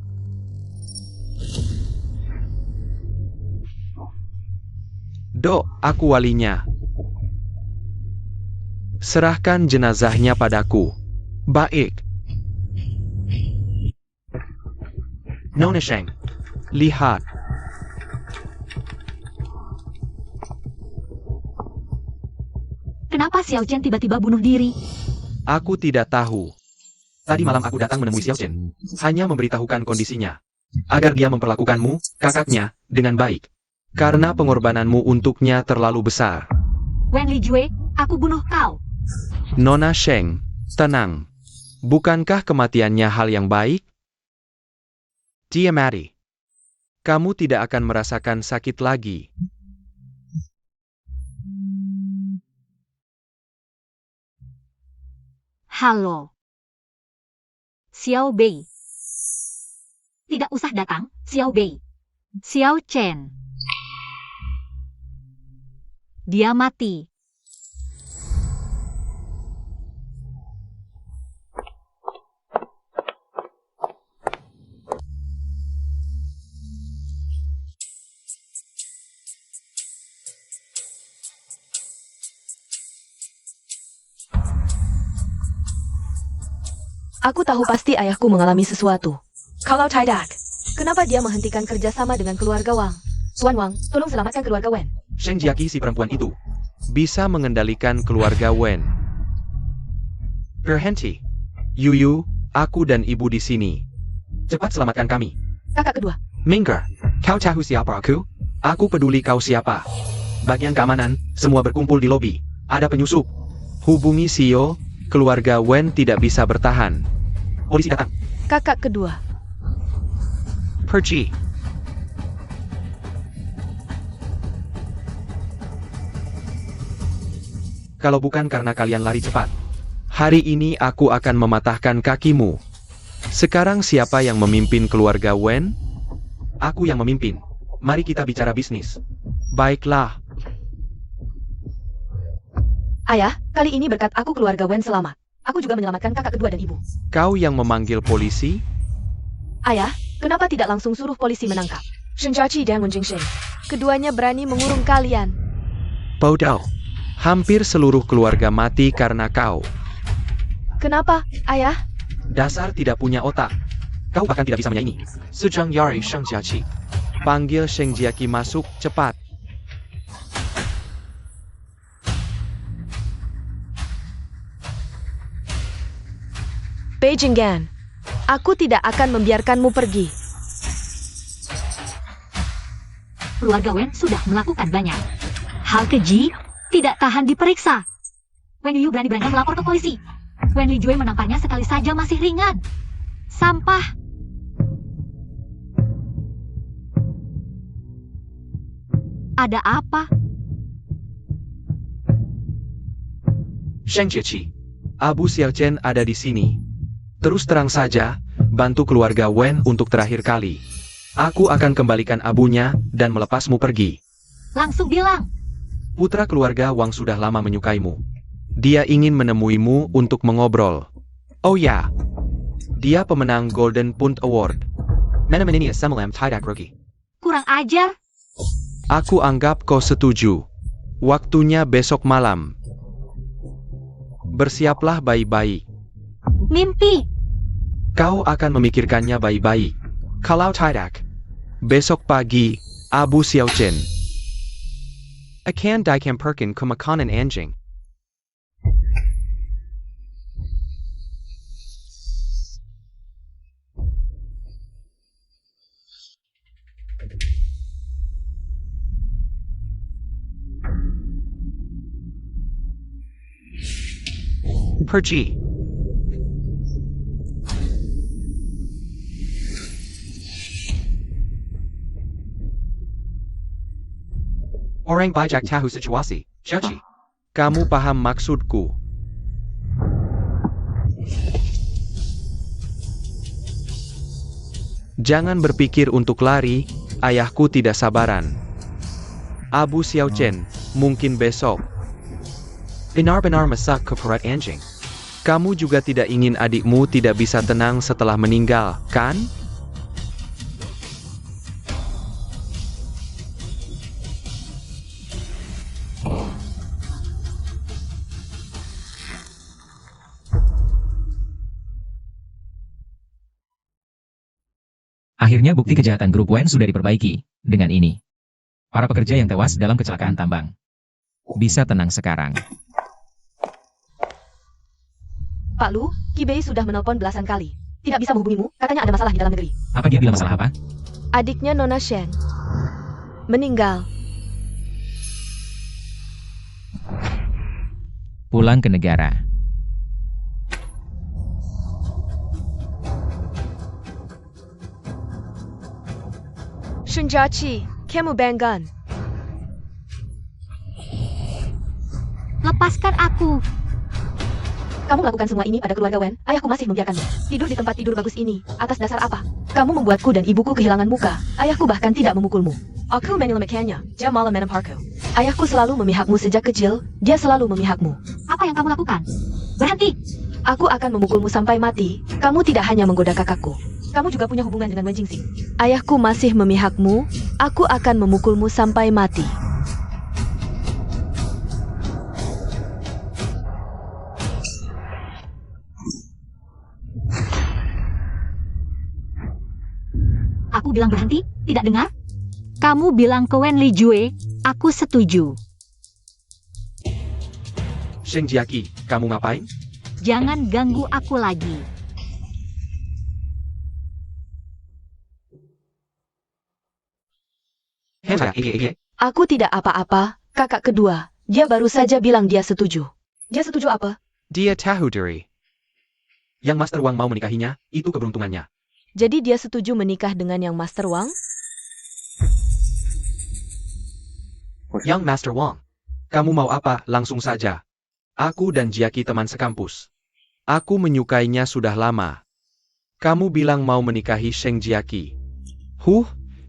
[SPEAKER 5] Dok, aku walinya. Serahkan jenazahnya padaku. Baik. Nona Sheng. Lihat.
[SPEAKER 2] Kenapa Xiao Chen tiba-tiba bunuh diri?
[SPEAKER 5] Aku tidak tahu. Tadi malam aku datang menemui Xiao Chen. Hanya memberitahukan kondisinya. Agar dia memperlakukanmu, kakaknya, dengan baik. Karena pengorbananmu untuknya terlalu besar.
[SPEAKER 2] Wen Lijue, aku bunuh kau.
[SPEAKER 5] Nona Sheng, tenang. Bukankah kematiannya hal yang baik? Dia mati. Kamu tidak akan merasakan sakit lagi.
[SPEAKER 2] Halo. Xiao Bei. Tidak usah datang, Xiao Bei. Xiao Chen. Dia mati.
[SPEAKER 3] Aku tahu pasti ayahku mengalami sesuatu. Kalau tidak, kenapa dia menghentikan kerjasama dengan keluarga Wang? Tuan Wang, tolong selamatkan keluarga Wen.
[SPEAKER 5] Sheng Jiaqi si perempuan itu bisa mengendalikan keluarga Wen. Berhenti. Yuyu, aku dan ibu di sini. Cepat selamatkan kami.
[SPEAKER 3] Kakak kedua.
[SPEAKER 5] Minggir. Kau tahu siapa aku? Aku peduli kau siapa. Bagian keamanan, semua berkumpul di lobi. Ada penyusup. Hubungi Sio, keluarga Wen tidak bisa bertahan. Polisi datang.
[SPEAKER 3] Kakak kedua.
[SPEAKER 5] Pergi. Kalau bukan karena kalian lari cepat, hari ini aku akan mematahkan kakimu. Sekarang siapa yang memimpin keluarga Wen? Aku yang memimpin. Mari kita bicara bisnis. Baiklah.
[SPEAKER 3] Ayah, kali ini berkat aku keluarga Wen selamat. Aku juga menyelamatkan kakak kedua dan ibu.
[SPEAKER 5] Kau yang memanggil polisi?
[SPEAKER 3] Ayah, kenapa tidak langsung suruh polisi menangkap Shen Jiaqi dan Wen Jingsheng? Keduanya berani mengurung kalian.
[SPEAKER 5] Bodoh. Hampir seluruh keluarga mati karena kau.
[SPEAKER 3] Kenapa, ayah?
[SPEAKER 5] Dasar tidak punya otak. Kau bahkan tidak bisa menyanyi. Sejang Yari Sheng Jiaqi. Panggil Sheng Jiaqi masuk, cepat.
[SPEAKER 3] Beijing Gan, aku tidak akan membiarkanmu pergi.
[SPEAKER 2] Keluarga Wen sudah melakukan banyak hal keji, tidak tahan diperiksa. Wen Yu berani-berani melapor ke polisi. Wen Lijue menampaknya sekali saja masih ringan. Sampah. Ada apa?
[SPEAKER 5] Sheng Jiaqi. Abu Xiao Chen ada di sini. Terus terang saja, bantu keluarga Wen untuk terakhir kali. Aku akan kembalikan abunya dan melepasmu pergi.
[SPEAKER 2] Langsung bilang.
[SPEAKER 5] Putra keluarga Wang sudah lama menyukaimu. Dia ingin menemuimu untuk mengobrol. Oh ya, dia pemenang Golden Punt Award. Mana menini semalam tidak rugi.
[SPEAKER 2] Kurang ajar.
[SPEAKER 5] Aku anggap kau setuju. Waktunya besok malam. Bersiaplah baik-baik.
[SPEAKER 2] Mimpi.
[SPEAKER 5] Kau akan memikirkannya baik-baik. Kalau tidak, besok pagi, Abu Xiao Chen akan dikamperkan ke makanan anjing. Pergi. Orang bijak tahu situasi, Jiaqi. Kamu paham maksudku. Jangan berpikir untuk lari, ayahku tidak sabaran. Abu Xiao Chen, mungkin besok. Benar-benar masak ke perut anjing. Kamu juga tidak ingin adikmu tidak bisa tenang setelah meninggal, kan?
[SPEAKER 4] Akhirnya bukti kejahatan grup Wen sudah diperbaiki. Dengan ini, para pekerja yang tewas dalam kecelakaan tambang bisa tenang sekarang.
[SPEAKER 3] Pak Lu, Kibei sudah menelpon belasan kali. Tidak bisa menghubungimu, katanya ada masalah di dalam negeri.
[SPEAKER 4] Apa dia bilang masalah apa?
[SPEAKER 3] Adiknya Nona Shen meninggal.
[SPEAKER 4] Pulang ke negara.
[SPEAKER 3] Shunjachi, kamu banggan.
[SPEAKER 2] Lepaskan aku.
[SPEAKER 3] Kamu melakukan semua ini pada keluarga Wen. Ayahku masih membiarkanmu tidur di tempat tidur bagus ini. Atas dasar apa? Kamu membuatku dan ibuku kehilangan muka. Ayahku bahkan tidak memukulmu. Aku menyelamatkannya. Dia malah menamparku. Ayahku selalu memihakmu sejak kecil. Dia selalu memihakmu.
[SPEAKER 2] Apa yang kamu lakukan? Berhenti.
[SPEAKER 3] Aku akan memukulmu sampai mati. Kamu tidak hanya menggoda kakakku. Kamu juga punya hubungan dengan Wen Jingxing. Ayahku masih memihakmu. Aku akan memukulmu sampai mati.
[SPEAKER 2] Aku bilang berhenti, tidak dengar? Kamu bilang ke Wen Li Jue, aku setuju.
[SPEAKER 5] Sheng Jiaqi, kamu ngapain?
[SPEAKER 2] Jangan ganggu aku lagi.
[SPEAKER 3] Aku tidak apa-apa, kakak kedua. Dia baru saja bilang dia setuju. Dia setuju apa?
[SPEAKER 5] Dia tahu diri. Yang Master Wang mau menikahinya, itu keberuntungannya.
[SPEAKER 3] Jadi dia setuju menikah dengan yang Master Wang?
[SPEAKER 5] Yang Master Wang, kamu mau apa? Langsung saja. Aku dan Jiaqi teman sekampus. Aku menyukainya sudah lama. Kamu bilang mau menikahi Sheng Jiaqi.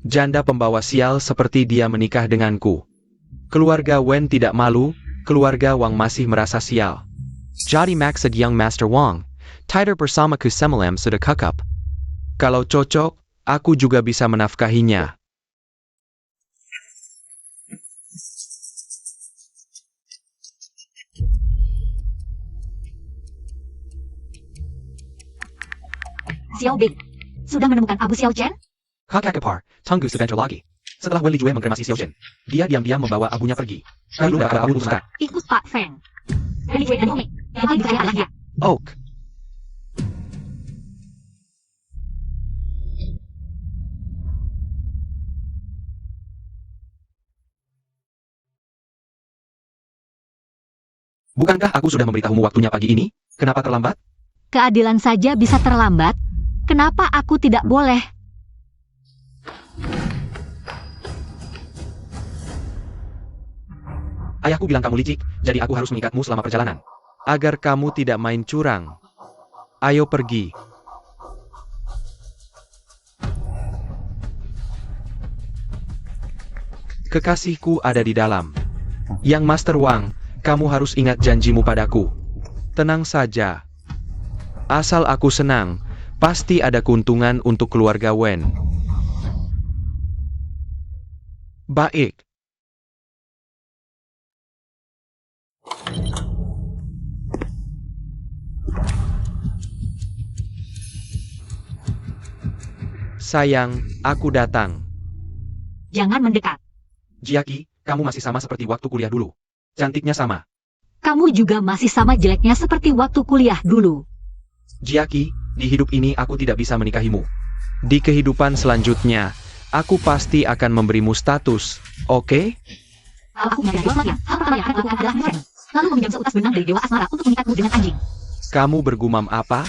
[SPEAKER 5] Janda pembawa sial seperti dia menikah denganku. Keluarga Wen tidak malu, keluarga Wang masih merasa sial. Jadi maksud yang Master Wang, tidur bersamaku semalam sudah kakap. Kalau cocok, aku juga bisa menafkahinya.
[SPEAKER 2] Xiao Bing, sudah menemukan Abu Xiao Chen?
[SPEAKER 5] Kakak kepar, tunggu sebentar lagi. Setelah Wen Li Jue mengkremasi Xiao Chen, dia diam-diam membawa abunya pergi. Lalu dapat abu suka.
[SPEAKER 2] Ikut Pak Feng. Wen Li Jue dan Ome, yang paling percaya adalah dia.
[SPEAKER 5] Oak. Bukankah aku sudah memberitahumu waktunya pagi ini? Kenapa terlambat?
[SPEAKER 2] Keadilan saja bisa terlambat. Kenapa aku tidak boleh?
[SPEAKER 5] Ayahku bilang kamu licik, jadi aku harus mengikatmu selama perjalanan. Agar kamu tidak main curang. Ayo pergi. Kekasihku ada di dalam. Yang Master Wang, kamu harus ingat janjimu padaku. Tenang saja. Asal aku senang, pasti ada keuntungan untuk keluarga Wen. Baik. Sayang, aku datang.
[SPEAKER 2] Jangan mendekat.
[SPEAKER 5] Jiaqi, kamu masih sama seperti waktu kuliah dulu. Cantiknya sama.
[SPEAKER 2] Kamu juga masih sama jeleknya seperti waktu kuliah dulu.
[SPEAKER 5] Jiaqi, di hidup ini aku tidak bisa menikahimu. Di kehidupan selanjutnya, aku pasti akan memberimu status, oke?
[SPEAKER 2] Aku punya dua kematian. Hal pertama yang akan aku lakukan adalah mencarimu. Lalu meminjam seutas benang dari Dewa Asmara untuk mengikatmu dengan anjing.
[SPEAKER 5] Kamu bergumam apa?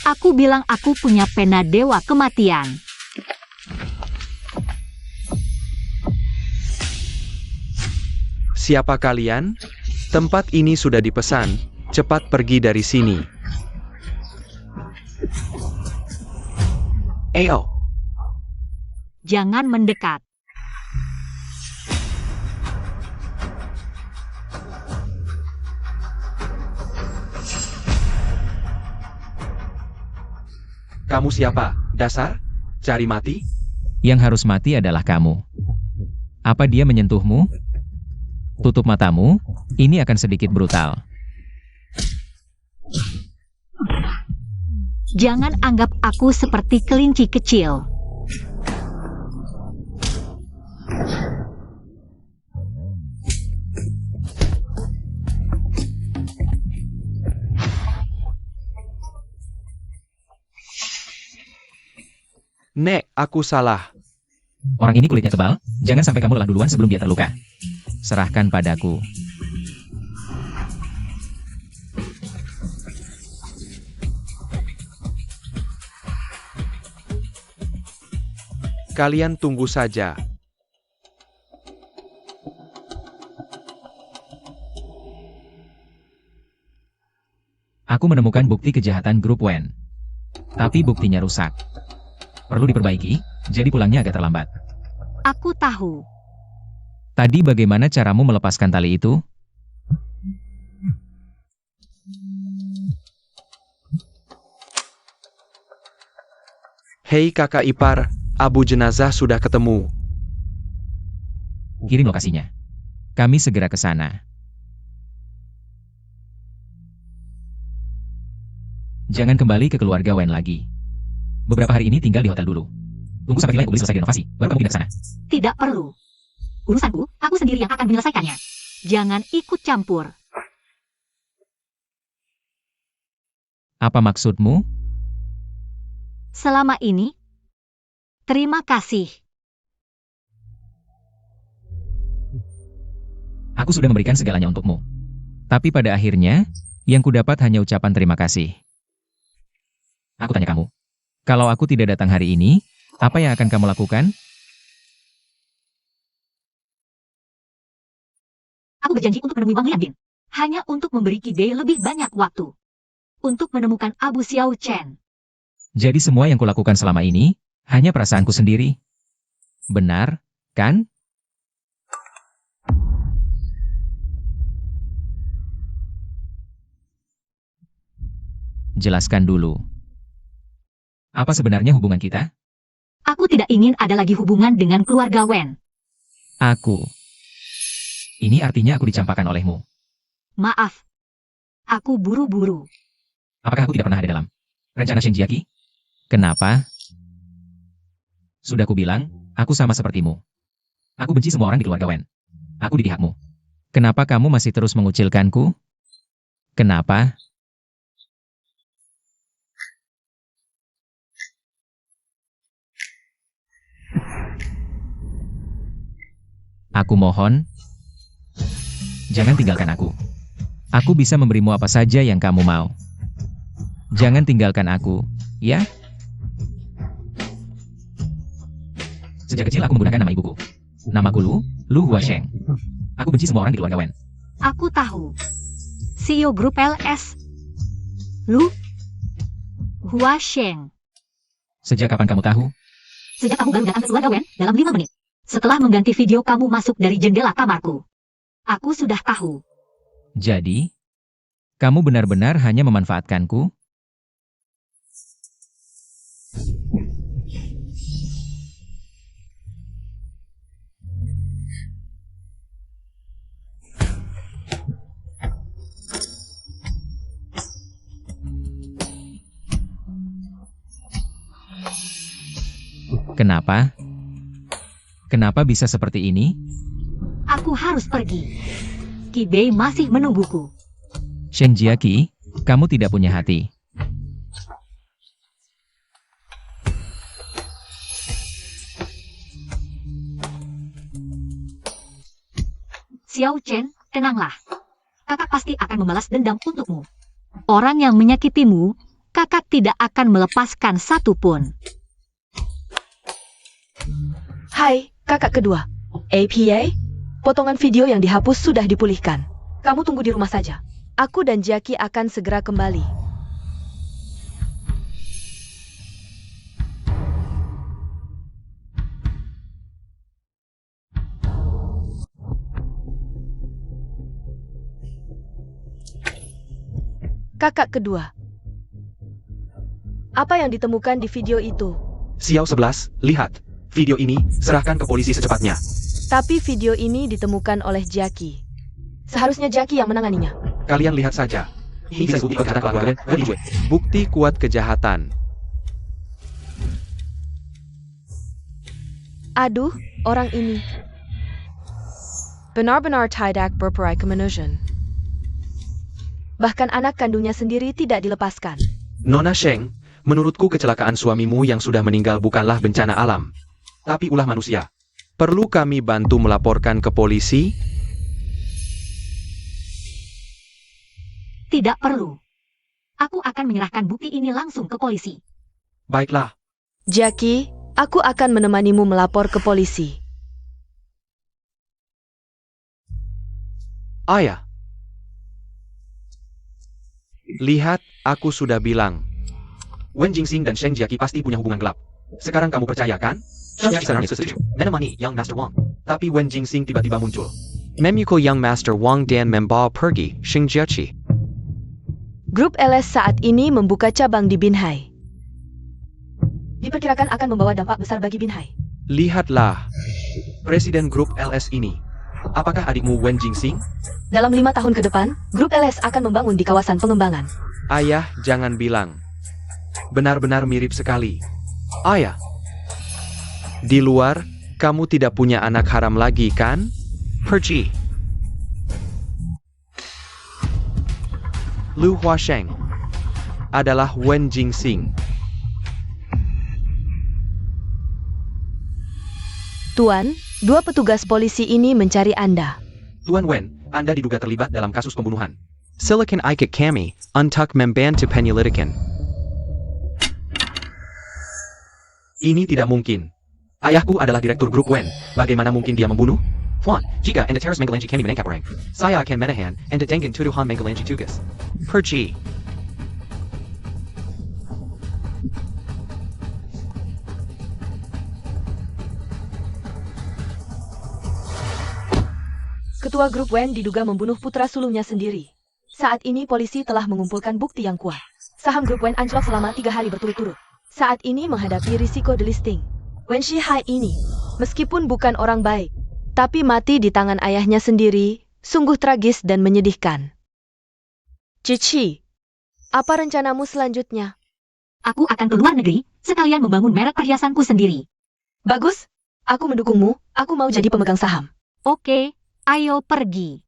[SPEAKER 2] Aku bilang aku punya pena Dewa Kematian.
[SPEAKER 5] Siapa kalian? Tempat ini sudah dipesan. Cepat pergi dari sini. Ayo.
[SPEAKER 2] Jangan mendekat.
[SPEAKER 5] Kamu siapa? Dasar? Cari mati?
[SPEAKER 4] Yang harus mati adalah kamu. Apa dia menyentuhmu? Tutup matamu, ini akan sedikit brutal.
[SPEAKER 2] Jangan anggap aku seperti kelinci kecil.
[SPEAKER 5] Nek, aku salah.
[SPEAKER 4] Orang ini kulitnya tebal, jangan sampai kamu lelah duluan sebelum dia terluka. Serahkan padaku.
[SPEAKER 5] Kalian tunggu saja.
[SPEAKER 4] Aku menemukan bukti kejahatan grup Wen. Tapi buktinya rusak. Perlu diperbaiki, jadi pulangnya agak terlambat.
[SPEAKER 2] Aku tahu.
[SPEAKER 4] Tadi bagaimana caramu melepaskan tali itu?
[SPEAKER 5] Hei kakak ipar, abu jenazah sudah ketemu.
[SPEAKER 4] Kirim lokasinya. Kami segera ke sana. Jangan kembali ke keluarga Wen lagi. Beberapa hari ini tinggal di hotel dulu. Tunggu sampai nilai selesai direnovasi, baru kamu pindah ke sana.
[SPEAKER 2] Tidak perlu. Urusanku, aku sendiri yang akan menyelesaikannya. Jangan ikut campur.
[SPEAKER 4] Apa maksudmu?
[SPEAKER 2] Selama ini, terima kasih.
[SPEAKER 4] Aku sudah memberikan segalanya untukmu. Tapi pada akhirnya, yang kudapat hanya ucapan terima kasih. Aku tanya kamu, kalau aku tidak datang hari ini, apa yang akan kamu lakukan?
[SPEAKER 2] Aku berjanji untuk menemui Wang Lianbin. Hanya untuk memberi Kibei lebih banyak waktu. Untuk menemukan Abu Xiao Chen.
[SPEAKER 4] Jadi semua yang kulakukan selama ini, hanya perasaanku sendiri. Benar, kan? Jelaskan dulu. Apa sebenarnya hubungan kita?
[SPEAKER 2] Aku tidak ingin ada lagi hubungan dengan keluarga Wen.
[SPEAKER 4] Aku. Ini artinya aku dicampakkan olehmu.
[SPEAKER 2] Maaf. Aku buru-buru.
[SPEAKER 4] Apakah aku tidak pernah ada dalam rencana Shen Jiaqi? Kenapa? Sudah kubilang, aku sama sepertimu. Aku benci semua orang di keluarga Wen. Aku di pihakmu. Kenapa kamu masih terus mengucilkanku? Kenapa? Aku mohon, jangan tinggalkan aku. Aku bisa memberimu apa saja yang kamu mau. Jangan tinggalkan aku, ya? Sejak kecil aku menggunakan nama ibuku. Namaku Lu Huasheng. Aku benci semua orang di keluarga Wen.
[SPEAKER 2] Aku tahu. CEO Grup LS. Lu Huasheng.
[SPEAKER 4] Sejak kapan kamu tahu?
[SPEAKER 2] Sejak kamu baru datang ke keluarga Wen dalam 5 menit. Setelah mengganti video kamu masuk dari jendela kamarku. Aku sudah tahu.
[SPEAKER 4] Jadi, kamu benar-benar hanya memanfaatkanku? Kenapa? Kenapa bisa seperti ini?
[SPEAKER 2] Aku harus pergi. Kibei masih menungguku.
[SPEAKER 4] Shen Jiaqi, kamu tidak punya hati.
[SPEAKER 2] Xiao Chen, tenanglah. Kakak pasti akan membalas dendam untukmu. Orang yang menyakitimu, kakak tidak akan melepaskan satupun.
[SPEAKER 3] Hai, kakak kedua. APA? Potongan video yang dihapus sudah dipulihkan. Kamu tunggu di rumah saja. Aku dan Jackie akan segera kembali. Kakak kedua. Apa yang ditemukan di video itu?
[SPEAKER 5] Xiao 11, lihat. Video ini, serahkan ke polisi secepatnya.
[SPEAKER 3] Tapi video ini ditemukan oleh Jackie. Seharusnya Jackie yang menanganinya.
[SPEAKER 5] Kalian lihat saja. Ini bisa bukti kejahatan keluarga Wen, Wen. Bukti kuat kejahatan.
[SPEAKER 3] Aduh, orang ini. Benar-benar tidak berperai kemanusiaan. Bahkan anak kandungnya sendiri tidak dilepaskan.
[SPEAKER 5] Nona Sheng, Menurutku kecelakaan suamimu yang sudah meninggal bukanlah bencana alam, tapi ulah manusia. Perlu kami bantu melaporkan ke polisi?
[SPEAKER 2] Tidak perlu. Aku akan menyerahkan bukti ini langsung ke polisi.
[SPEAKER 5] Baiklah.
[SPEAKER 3] Jackie, aku akan menemanimu melapor ke polisi.
[SPEAKER 5] Ayah. Lihat, aku sudah bilang.
[SPEAKER 1] Wen Jingxing dan Sheng Jiaqi pasti punya hubungan gelap. Sekarang kamu percaya kan? Menemani Young Master Wang. Tapi Wen Jingxing tiba-tiba muncul.
[SPEAKER 5] Memuko Young Master Wang dan membawa pergi Xingjiaqi.
[SPEAKER 3] Grup LS saat ini membuka cabang di Binhai. Diperkirakan akan membawa dampak besar bagi Binhai.
[SPEAKER 5] Lihatlah.
[SPEAKER 1] Presiden grup LS ini. Apakah adikmu Wen Jingxing?
[SPEAKER 3] Dalam 5 tahun ke depan, grup LS akan membangun di kawasan pengembangan.
[SPEAKER 5] Ayah, jangan bilang. Benar-benar mirip sekali. Ayah. Di luar, kamu tidak punya anak haram lagi, kan? Pergi. Lu Huasheng adalah Wen Jingxing.
[SPEAKER 3] Tuan, 2 petugas polisi ini mencari Anda.
[SPEAKER 1] Tuan Wen, Anda diduga terlibat dalam kasus pembunuhan.
[SPEAKER 5] Silakan ikut kami untuk membantu penyelidikan.
[SPEAKER 1] Ini tidak mungkin. Ayahku adalah direktur grup Wen. Bagaimana mungkin dia membunuh? Huan, jika Anda terus menggelanji kami menangkap orang, saya akan menahan Anda dengan tuduhan menggelanji tugas.
[SPEAKER 5] Pergi.
[SPEAKER 3] Ketua grup Wen diduga membunuh putra sulungnya sendiri. Saat ini polisi telah mengumpulkan bukti yang kuat. Saham grup Wen anjlok selama 3 hari berturut-turut. Saat ini menghadapi risiko delisting. Wen Shihai ini, meskipun bukan orang baik, tapi mati di tangan ayahnya sendiri, sungguh tragis dan menyedihkan. Cici, apa rencanamu selanjutnya?
[SPEAKER 2] Aku akan ke luar negeri, sekalian membangun merek perhiasanku sendiri.
[SPEAKER 3] Bagus, aku mendukungmu, aku mau jadi pemegang saham.
[SPEAKER 2] Oke, ayo pergi.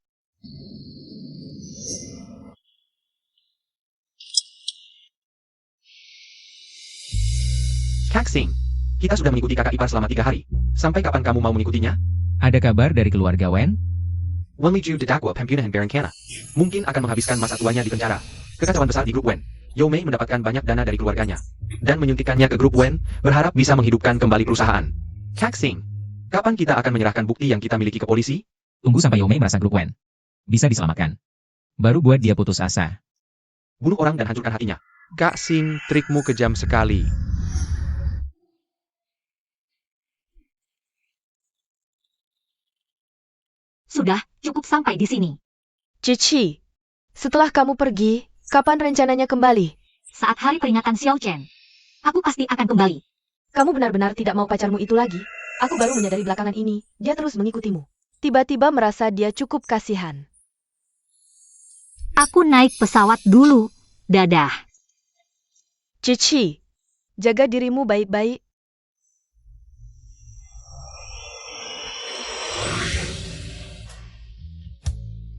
[SPEAKER 1] Kak Xing, kita sudah mengikuti kakak ipar selama 3 hari. Sampai kapan kamu mau mengikutinya?
[SPEAKER 4] Ada kabar dari keluarga Wen?
[SPEAKER 1] Wen Liju didakwa pembunuhan berencana. Mungkin akan menghabiskan masa tuanya di penjara. Kekacauan besar di grup Wen. Yao Mei mendapatkan banyak dana dari keluarganya. Dan menyuntikkannya ke grup Wen, berharap bisa menghidupkan kembali perusahaan. Kak Xing, kapan kita akan menyerahkan bukti yang kita miliki ke polisi?
[SPEAKER 4] Tunggu sampai Yao Mei merasa grup Wen bisa diselamatkan. Baru buat dia putus asa.
[SPEAKER 1] Bunuh orang dan hancurkan hatinya.
[SPEAKER 5] Kak Xing, trikmu kejam sekali.
[SPEAKER 2] Sudah, cukup sampai di sini.
[SPEAKER 3] Cici, setelah kamu pergi, kapan rencananya kembali?
[SPEAKER 2] Saat hari peringatan Xiao Chen, aku pasti akan kembali.
[SPEAKER 3] Kamu benar-benar tidak mau pacarmu itu lagi? Aku baru menyadari belakangan ini, dia terus mengikutimu. Tiba-tiba merasa dia cukup kasihan.
[SPEAKER 2] Aku naik pesawat dulu. Dadah.
[SPEAKER 3] Cici, jaga dirimu baik-baik.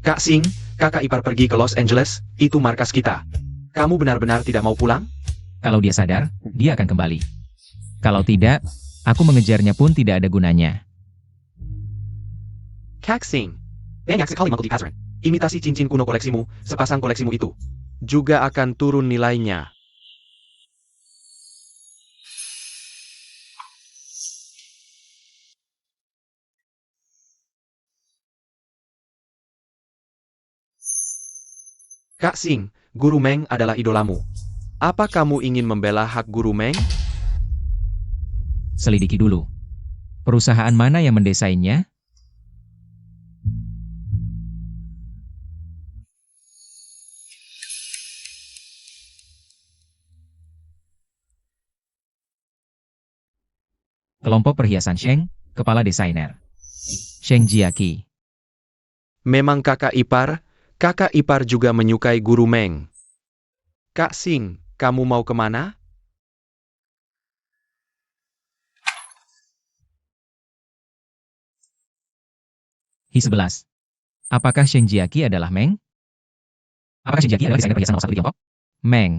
[SPEAKER 1] Kak Xing, kakak ipar pergi ke Los Angeles, itu markas kita. Kamu benar-benar tidak mau pulang?
[SPEAKER 4] Kalau dia sadar, dia akan kembali. Kalau tidak, aku mengejarnya pun tidak ada gunanya.
[SPEAKER 1] Kak Xing, banyak sekali multi-pattern. Imitasi cincin kuno koleksimu, sepasang koleksimu itu.
[SPEAKER 5] Juga akan turun nilainya.
[SPEAKER 1] Kak Xing, Guru Meng adalah idolamu.
[SPEAKER 5] Apa kamu ingin membela hak Guru Meng?
[SPEAKER 4] Selidiki dulu. Perusahaan mana yang mendesainnya? Kelompok perhiasan Sheng, kepala desainer. Sheng Jiaqi.
[SPEAKER 5] Memang kakak ipar juga menyukai Guru Meng. Kak Xing, kamu mau kemana?
[SPEAKER 4] Hi-11. Apakah Sheng Jiaqi adalah Meng? Apakah Sheng Jiaqi adalah desainer perhiasan nomor 1 di Tiongkok? Meng.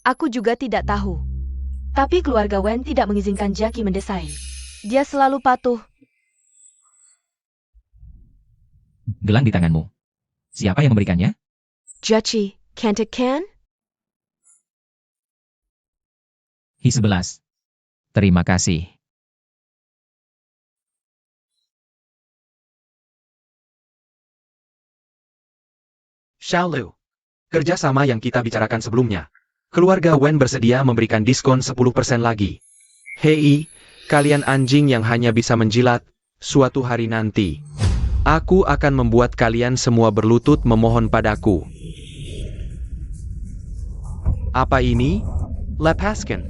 [SPEAKER 3] Aku juga tidak tahu. Tapi keluarga Wen tidak mengizinkan Jiaqi mendesain. Dia selalu patuh.
[SPEAKER 4] Gelang di tanganmu. Siapa yang memberikannya?
[SPEAKER 3] Jiaqi, can't it can?
[SPEAKER 4] Hi-11. Terima kasih.
[SPEAKER 5] Xiaolu. Kerjasama yang kita bicarakan sebelumnya. Keluarga Wen bersedia memberikan diskon 10% lagi. Hei, kalian anjing yang hanya bisa menjilat, suatu hari nanti. Aku akan membuat kalian semua berlutut memohon padaku. Apa ini? Lepaskan.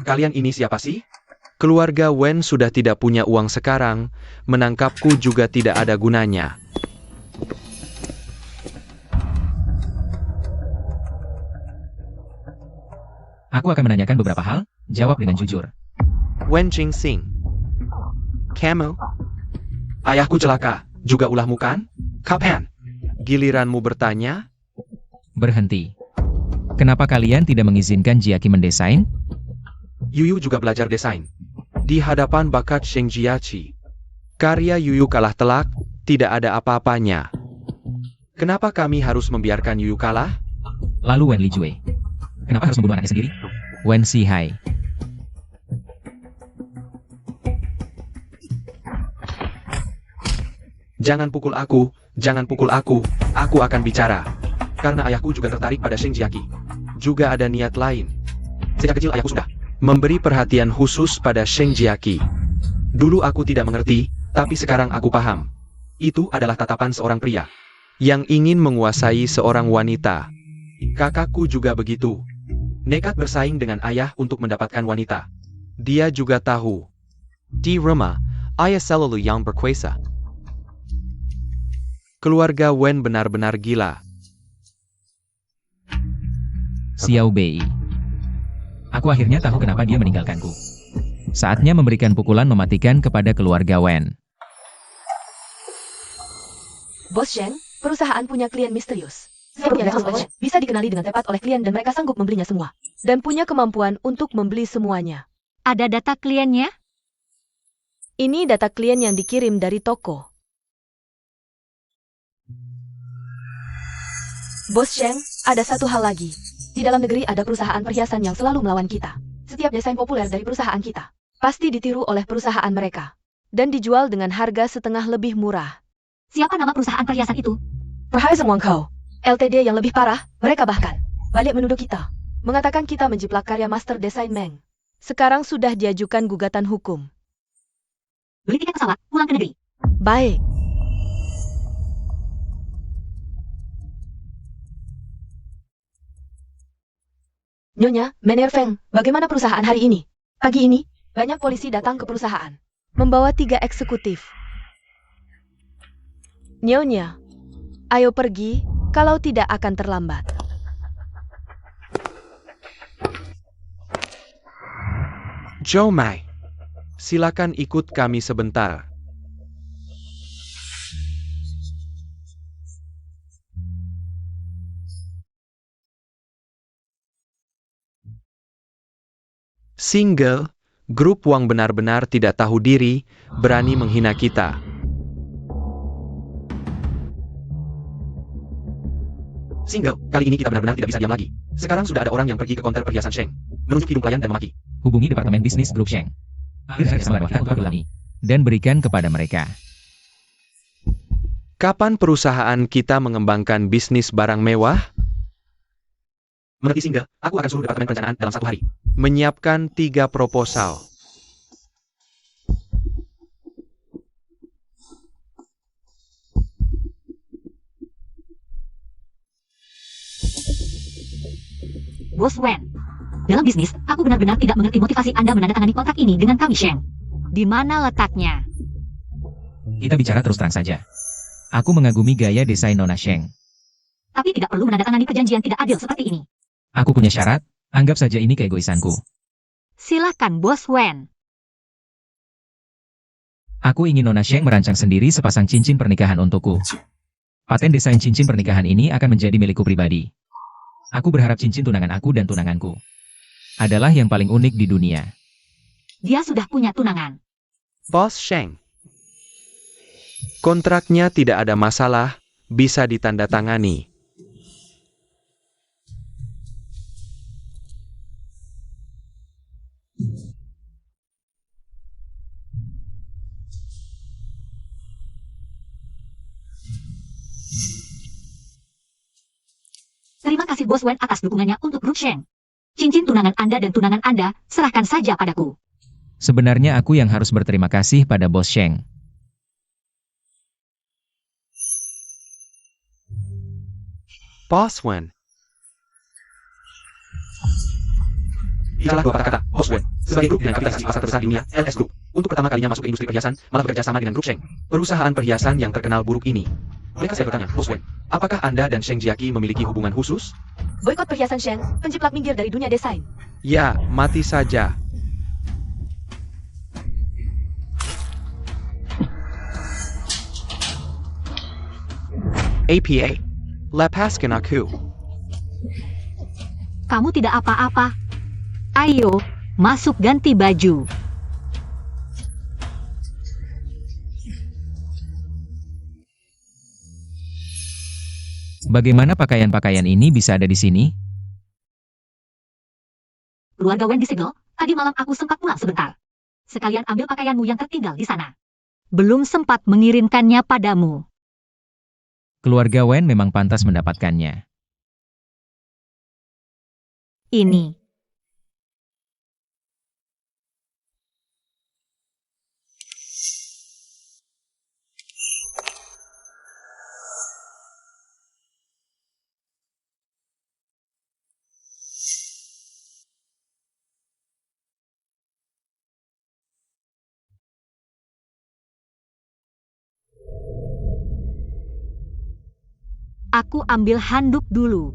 [SPEAKER 5] Kalian ini siapa sih? Keluarga Wen sudah tidak punya uang sekarang, menangkapku juga tidak ada gunanya.
[SPEAKER 4] Aku akan menanyakan beberapa hal, jawab dengan jujur.
[SPEAKER 5] Wen Qingxing. Kamu? Ayahku celaka, juga ulahmu kan? Kapan? Giliranmu bertanya?
[SPEAKER 4] Berhenti. Kenapa kalian tidak mengizinkan Jiaqi mendesain?
[SPEAKER 5] Yuyu juga belajar desain. Di hadapan bakat Sheng Jiaqi. Karya Yuyu kalah telak, tidak ada apa-apanya. Kenapa kami harus membiarkan Yuyu kalah?
[SPEAKER 4] Lalu Wen Lijue. Kenapa harus membunuh anaknya sendiri? Wen Sihai.
[SPEAKER 5] Jangan pukul aku akan bicara. Karena ayahku juga tertarik pada Sheng Jiaqi. Juga ada niat lain. Sejak kecil ayahku sudah memberi perhatian khusus pada Sheng Jiaqi. Dulu aku tidak mengerti, tapi sekarang aku paham. Itu adalah tatapan seorang pria yang ingin menguasai seorang wanita. Kakakku juga begitu. Nekat bersaing dengan ayah untuk mendapatkan wanita. Dia juga tahu. Di rumah, ayah selalu yang berkuasa. Keluarga Wen benar-benar gila.
[SPEAKER 4] Xiao Bei. Aku akhirnya tahu kenapa dia meninggalkanku. Saatnya memberikan pukulan mematikan kepada keluarga Wen.
[SPEAKER 3] Bos Sheng, perusahaan punya klien misterius. Seperti Alex bisa dikenali dengan tepat oleh klien dan mereka sanggup membelinya semua. Dan punya kemampuan untuk membeli semuanya.
[SPEAKER 2] Ada data kliennya?
[SPEAKER 3] Ini data klien yang dikirim dari toko. Bos Sheng, ada satu hal lagi. Di dalam negeri ada perusahaan perhiasan yang selalu melawan kita. Setiap desain populer dari perusahaan kita pasti ditiru oleh perusahaan mereka. Dan dijual dengan harga setengah lebih murah.
[SPEAKER 2] Siapa nama perusahaan perhiasan itu?
[SPEAKER 3] Perhiasan Wangkou, LTD yang lebih parah, mereka bahkan balik menuduh kita. Mengatakan kita menjiplak karya master desain Meng. Sekarang sudah diajukan gugatan hukum.
[SPEAKER 2] Beli tiket pesawat, pulang ke negeri.
[SPEAKER 3] Baik. Nyonya, Mener Feng, bagaimana perusahaan hari ini? Pagi ini, banyak polisi datang ke perusahaan. Membawa 3 eksekutif. Nyonya, ayo pergi, kalau tidak akan terlambat.
[SPEAKER 5] Zhou Mai, silakan ikut kami sebentar. Single, grup Wang benar-benar tidak tahu diri, berani menghina kita. Single, kali ini kita benar-benar tidak bisa diam lagi. Sekarang sudah ada orang yang pergi ke konter perhiasan Sheng, menunjuk hidung klien dan memaki.
[SPEAKER 4] Hubungi Departemen Bisnis Grup Sheng. Akhirnya kerjasama dengan untuk ulangi. Dan berikan kepada mereka.
[SPEAKER 5] Kapan perusahaan kita mengembangkan bisnis barang mewah? Mengerti Single, aku akan suruh Departemen Perencanaan dalam 1 hari menyiapkan 3 proposal.
[SPEAKER 2] Bos Wen. Dalam bisnis, aku benar-benar tidak mengerti motivasi Anda menandatangani kontrak ini dengan kami, Sheng. Di mana letaknya?
[SPEAKER 4] Kita bicara terus terang saja. Aku mengagumi gaya desain Nona Sheng.
[SPEAKER 2] Tapi tidak perlu menandatangani perjanjian tidak adil seperti ini.
[SPEAKER 4] Aku punya syarat, anggap saja ini keegoisanku.
[SPEAKER 2] Silakan, Bos Wen.
[SPEAKER 4] Aku ingin Nona Sheng merancang sendiri sepasang cincin pernikahan untukku. Paten desain cincin pernikahan ini akan menjadi milikku pribadi. Aku berharap cincin tunangan aku dan tunanganku adalah yang paling unik di dunia.
[SPEAKER 2] Dia sudah punya tunangan.
[SPEAKER 5] Bos Sheng. Kontraknya tidak ada masalah, bisa ditandatangani.
[SPEAKER 2] Terima kasih Bos Wen atas dukungannya untuk grup Sheng. Cincin tunangan Anda dan tunangan Anda, serahkan saja padaku.
[SPEAKER 4] Sebenarnya aku yang harus berterima kasih pada Bos Sheng.
[SPEAKER 5] Bos Wen.
[SPEAKER 1] Bicaralah dua patah kata, Bos Wen. Sebagai grup dengan kapitalisasi pasar terbesar di dunia, LS Group, untuk pertama kalinya masuk ke industri perhiasan, malah bekerja sama dengan grup Sheng, perusahaan perhiasan yang terkenal buruk ini. Bolehkah saya bertanya, Bos Wen, apakah Anda dan Sheng Jiaqi memiliki hubungan khusus?
[SPEAKER 3] Boykot perhiasan Sheng, penjiplak minggir dari dunia desain.
[SPEAKER 5] Ya, mati saja. APA, lepaskan aku.
[SPEAKER 2] Kamu tidak apa-apa. Ayo, masuk ganti baju.
[SPEAKER 4] Bagaimana pakaian-pakaian ini bisa ada di sini?
[SPEAKER 2] Keluarga Wen disegel, tadi malam aku sempat pulang sebentar. Sekalian ambil pakaianmu yang tertinggal di sana. Belum sempat mengirimkannya padamu.
[SPEAKER 4] Keluarga Wen memang pantas mendapatkannya.
[SPEAKER 2] Ini. Aku ambil handuk dulu.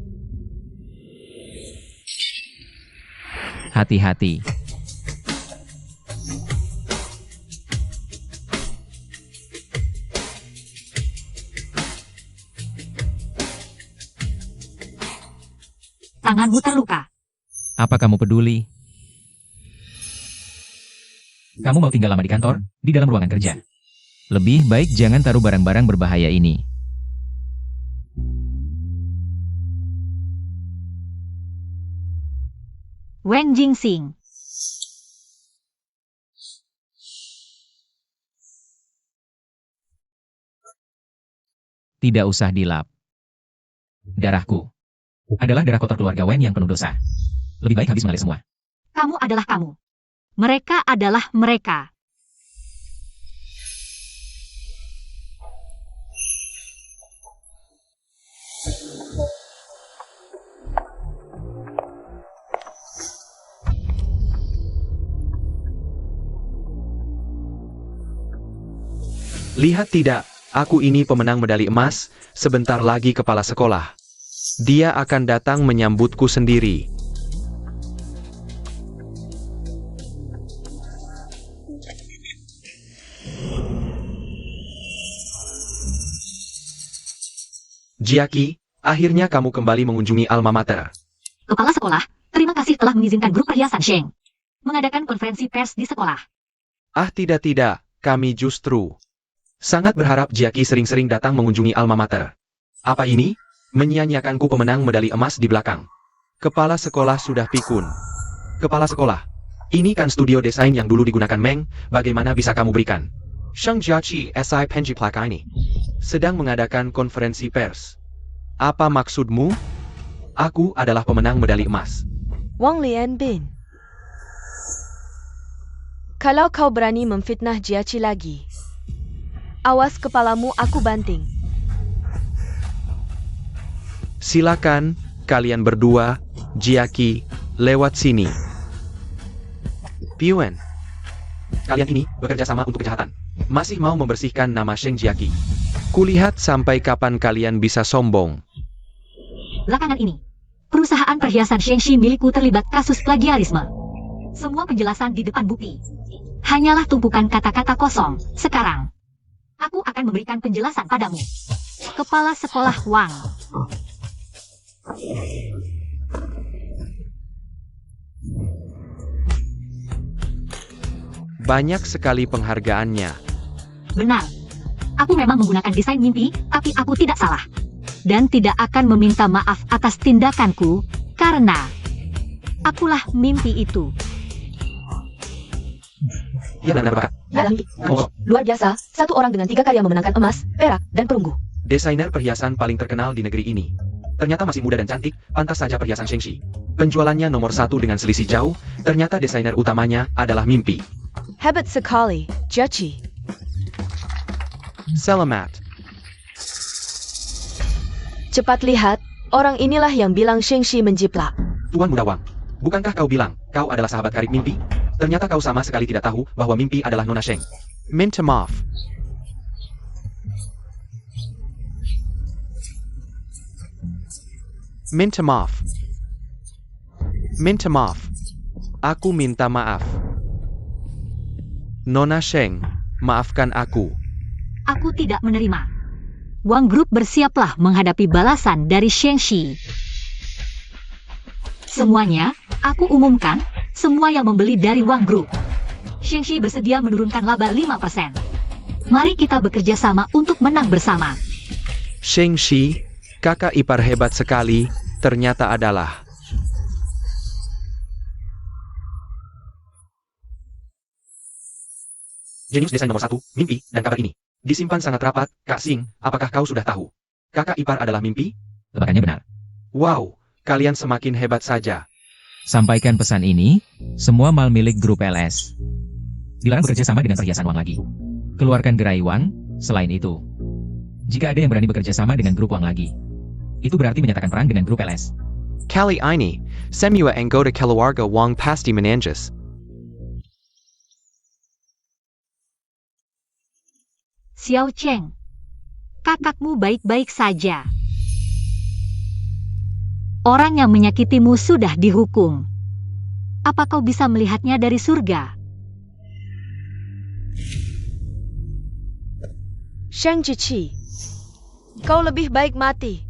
[SPEAKER 4] Hati-hati.
[SPEAKER 2] Tanganmu terluka.
[SPEAKER 4] Apa kamu peduli? Kamu mau tinggal lama di kantor, di dalam ruangan kerja. Lebih baik jangan taruh barang-barang berbahaya ini.
[SPEAKER 2] Wen Jingxing.
[SPEAKER 4] Tidak usah dilap. Darahku adalah darah kotor keluarga Wen yang penuh dosa. Lebih baik habis mengalir semua.
[SPEAKER 2] Kamu adalah kamu. Mereka adalah mereka.
[SPEAKER 5] Lihat tidak, aku ini pemenang medali emas, sebentar lagi kepala sekolah. Dia akan datang menyambutku sendiri. Jiaqi, akhirnya kamu kembali mengunjungi alma mater.
[SPEAKER 2] Kepala sekolah, terima kasih telah mengizinkan grup perhiasan Sheng mengadakan konferensi pers di sekolah.
[SPEAKER 5] Ah tidak, kami justru sangat berharap Jiaqi sering-sering datang mengunjungi alma mater. Apa ini? Menyia-nyiakanku pemenang medali emas di belakang. Kepala sekolah sudah pikun. Kepala sekolah, ini kan studio desain yang dulu digunakan Meng, bagaimana bisa kamu berikan? Sheng Jiaqi SI Penjiplak ini sedang mengadakan konferensi pers. Apa maksudmu? Aku adalah pemenang medali emas.
[SPEAKER 3] Wang Lianbin. Kalau kau berani memfitnah Jiaqi lagi, awas kepalamu aku banting.
[SPEAKER 5] Silakan, kalian berdua, Jiaqi, lewat sini. Piuan, kalian ini bekerja sama untuk kejahatan. Masih mau membersihkan nama Sheng Jiaqi. Kulihat sampai kapan kalian bisa sombong.
[SPEAKER 2] Belakangan ini, perusahaan perhiasan Shengxi milikku terlibat kasus plagiarisme. Semua penjelasan di depan bukti hanyalah tumpukan kata-kata kosong. Sekarang, aku akan memberikan penjelasan padamu. Kepala Sekolah Wang.
[SPEAKER 5] Banyak sekali penghargaannya.
[SPEAKER 2] Benar. Aku memang menggunakan desain mimpi, tapi aku tidak salah. Dan tidak akan meminta maaf atas tindakanku, karena akulah mimpi itu.
[SPEAKER 1] Ia benar bakat.
[SPEAKER 3] Ya, Lambi.
[SPEAKER 1] Oh,
[SPEAKER 3] Luar biasa, satu orang dengan 3 karya memenangkan emas, perak, dan perunggu.
[SPEAKER 1] desainer perhiasan paling terkenal di negeri ini. Ternyata masih muda dan cantik, pantas saja perhiasan Shengxi. Penjualannya nomor 1 dengan selisih jauh, ternyata desainer utamanya adalah mimpi.
[SPEAKER 3] Hebat sekali, Jaci.
[SPEAKER 5] Selamat.
[SPEAKER 3] Cepat lihat, orang inilah yang bilang Shengxi menjiplak.
[SPEAKER 1] Tuan Muda Wang, bukankah kau bilang kau adalah sahabat karib mimpi? Ternyata kau sama sekali tidak tahu bahwa mimpi adalah Nona Sheng.
[SPEAKER 5] Minta maaf. Minta maaf. Minta maaf. Aku minta maaf. Nona Sheng, maafkan aku.
[SPEAKER 2] Aku tidak menerima. Wang Group bersiaplah menghadapi balasan dari Shengxi. Semuanya, aku umumkan, semua yang membeli dari Wang Group. Shengxi bersedia menurunkan laba 5%. Mari kita bekerja sama untuk menang bersama.
[SPEAKER 5] Shengxi, kakak ipar hebat sekali, ternyata adalah.
[SPEAKER 1] Jenius desain nomor 1, mimpi, dan kabar ini. Disimpan sangat rapat, Kak Xing, apakah kau sudah tahu? Kakak ipar adalah mimpi?
[SPEAKER 4] Tebakannya benar.
[SPEAKER 5] Wow, kalian semakin hebat saja.
[SPEAKER 4] Sampaikan pesan ini, semua mal milik grup LS. Dilarang bekerja sama dengan perhiasan Wang lagi. Keluarkan gerai Wang, selain itu. Jika ada yang berani bekerja sama dengan grup Wang lagi, itu berarti menyatakan perang dengan grup LS.
[SPEAKER 5] Kali ini, semua anggota keluarga Wang pasti menanjus.
[SPEAKER 2] Xiao Cheng, kakakmu baik-baik saja. Orang yang menyakitimu sudah dihukum. Apa kau bisa melihatnya dari surga?
[SPEAKER 3] Sheng Jiqi, kau lebih baik mati.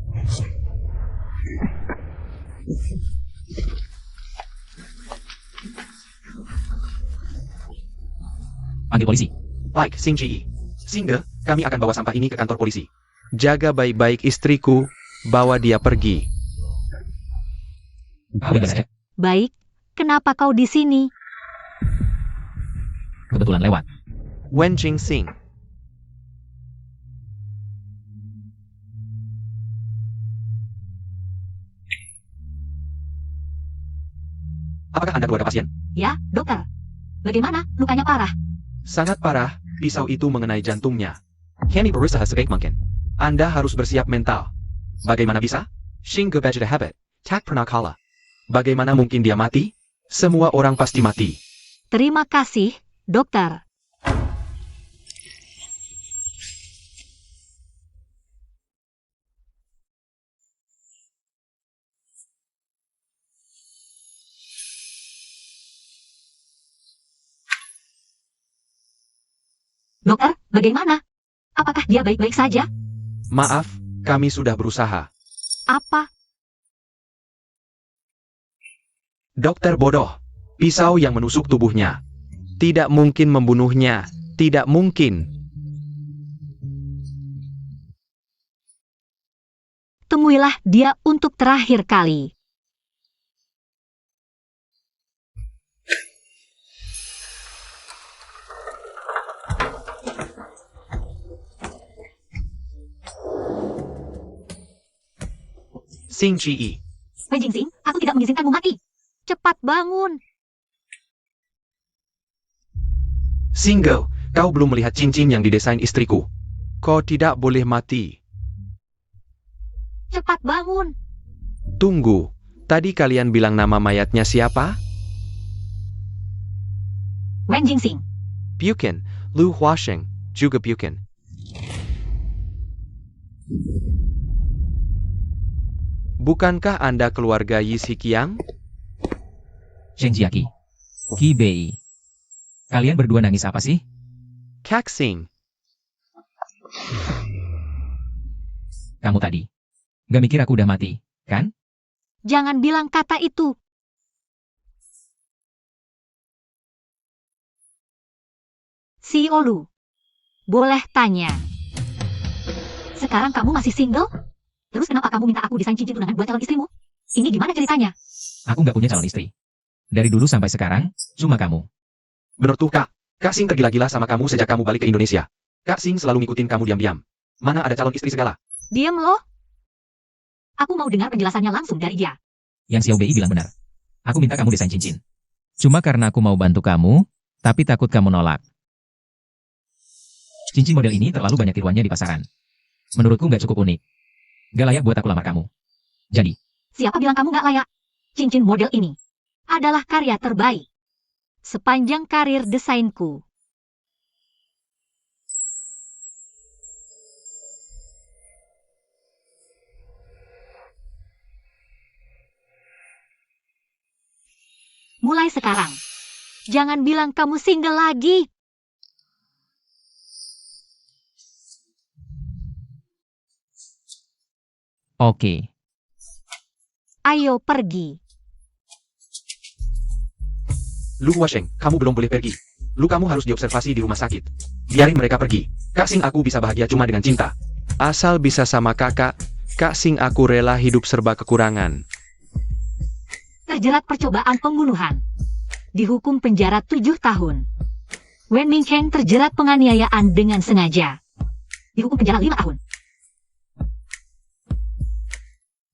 [SPEAKER 4] Panggil polisi.
[SPEAKER 1] Baik, Xing Ji. Sehingga, kami akan bawa sampah ini ke kantor polisi.
[SPEAKER 5] Jaga baik-baik istriku, bawa dia pergi.
[SPEAKER 4] Bebas saja.
[SPEAKER 2] Baik, kenapa kau di sini?
[SPEAKER 4] Kebetulan lewat.
[SPEAKER 5] Wen Jingxing.
[SPEAKER 1] Apakah Anda keluarga pasien?
[SPEAKER 2] Ya, dokter. Bagaimana? Lukanya parah.
[SPEAKER 1] Sangat parah, pisau itu mengenai jantungnya. Kami berusaha sebaik mungkin. Anda harus bersiap mental. Bagaimana bisa? Xing Ge Bajada Habit, tak pernah kalah. Bagaimana mungkin dia mati? Semua orang pasti mati.
[SPEAKER 2] Terima kasih, dokter. Dokter, bagaimana? Apakah dia baik-baik saja?
[SPEAKER 5] Maaf, kami sudah berusaha.
[SPEAKER 2] Apa?
[SPEAKER 1] Dokter bodoh. Pisau yang menusuk tubuhnya.
[SPEAKER 5] Tidak mungkin membunuhnya. Tidak mungkin.
[SPEAKER 2] Temuilah dia untuk terakhir kali.
[SPEAKER 1] Xing Ji.
[SPEAKER 2] Wen Jingxing, aku tidak mengizinkanmu mati. Cepat bangun.
[SPEAKER 1] Single, kau belum melihat cincin yang didesain istriku.
[SPEAKER 5] Kau tidak boleh mati.
[SPEAKER 2] Cepat bangun.
[SPEAKER 5] Tunggu, tadi kalian bilang nama mayatnya siapa?
[SPEAKER 2] Wen Jingxing.
[SPEAKER 5] Bukan, Lu Huasheng, juga bukan. Bukankah Anda keluarga Yi Xiqiang?
[SPEAKER 4] Sheng Jiaqi. Qi Bei. Kalian berdua nangis apa sih?
[SPEAKER 5] Kak Xing.
[SPEAKER 4] kamu tadi. Gak mikir aku udah mati, kan?
[SPEAKER 2] Jangan bilang kata itu. Si Olu, boleh tanya. Sekarang kamu masih single? Terus kenapa kamu minta aku desain cincin tunangan buat calon istrimu? Ini gimana ceritanya?
[SPEAKER 4] Aku gak punya calon istri. Dari dulu sampai sekarang, cuma kamu.
[SPEAKER 5] Bener tuh Kak. Kak Sing tergila-gila sama kamu sejak kamu balik ke Indonesia. Kak Sing selalu ngikutin kamu diam-diam. Mana ada calon istri segala.
[SPEAKER 2] Diam loh. Aku mau dengar penjelasannya langsung dari dia.
[SPEAKER 4] Yang Xiao Bei bilang benar. Aku minta kamu desain cincin. Cuma karena aku mau bantu kamu, tapi takut kamu nolak. Cincin model ini terlalu banyak tiruannya di pasaran. Menurutku nggak cukup unik. Gak layak buat aku lamar kamu. Jadi,
[SPEAKER 2] Siapa bilang kamu gak layak? Cincin model ini adalah karya terbaik sepanjang karir desainku. Mulai sekarang, jangan bilang kamu single lagi.
[SPEAKER 4] oke.
[SPEAKER 2] Ayo pergi.
[SPEAKER 5] Lu Huasheng, kamu belum boleh pergi. Lu kamu harus diobservasi di rumah sakit. Biarin mereka pergi. Kak Sing aku bisa bahagia cuma dengan cinta. Asal bisa sama kakak, Kak Sing aku rela hidup serba kekurangan.
[SPEAKER 2] Terjerat percobaan pembunuhan. Dihukum penjara 7 tahun. Wen Mingheng terjerat penganiayaan dengan sengaja. Dihukum penjara 5 tahun.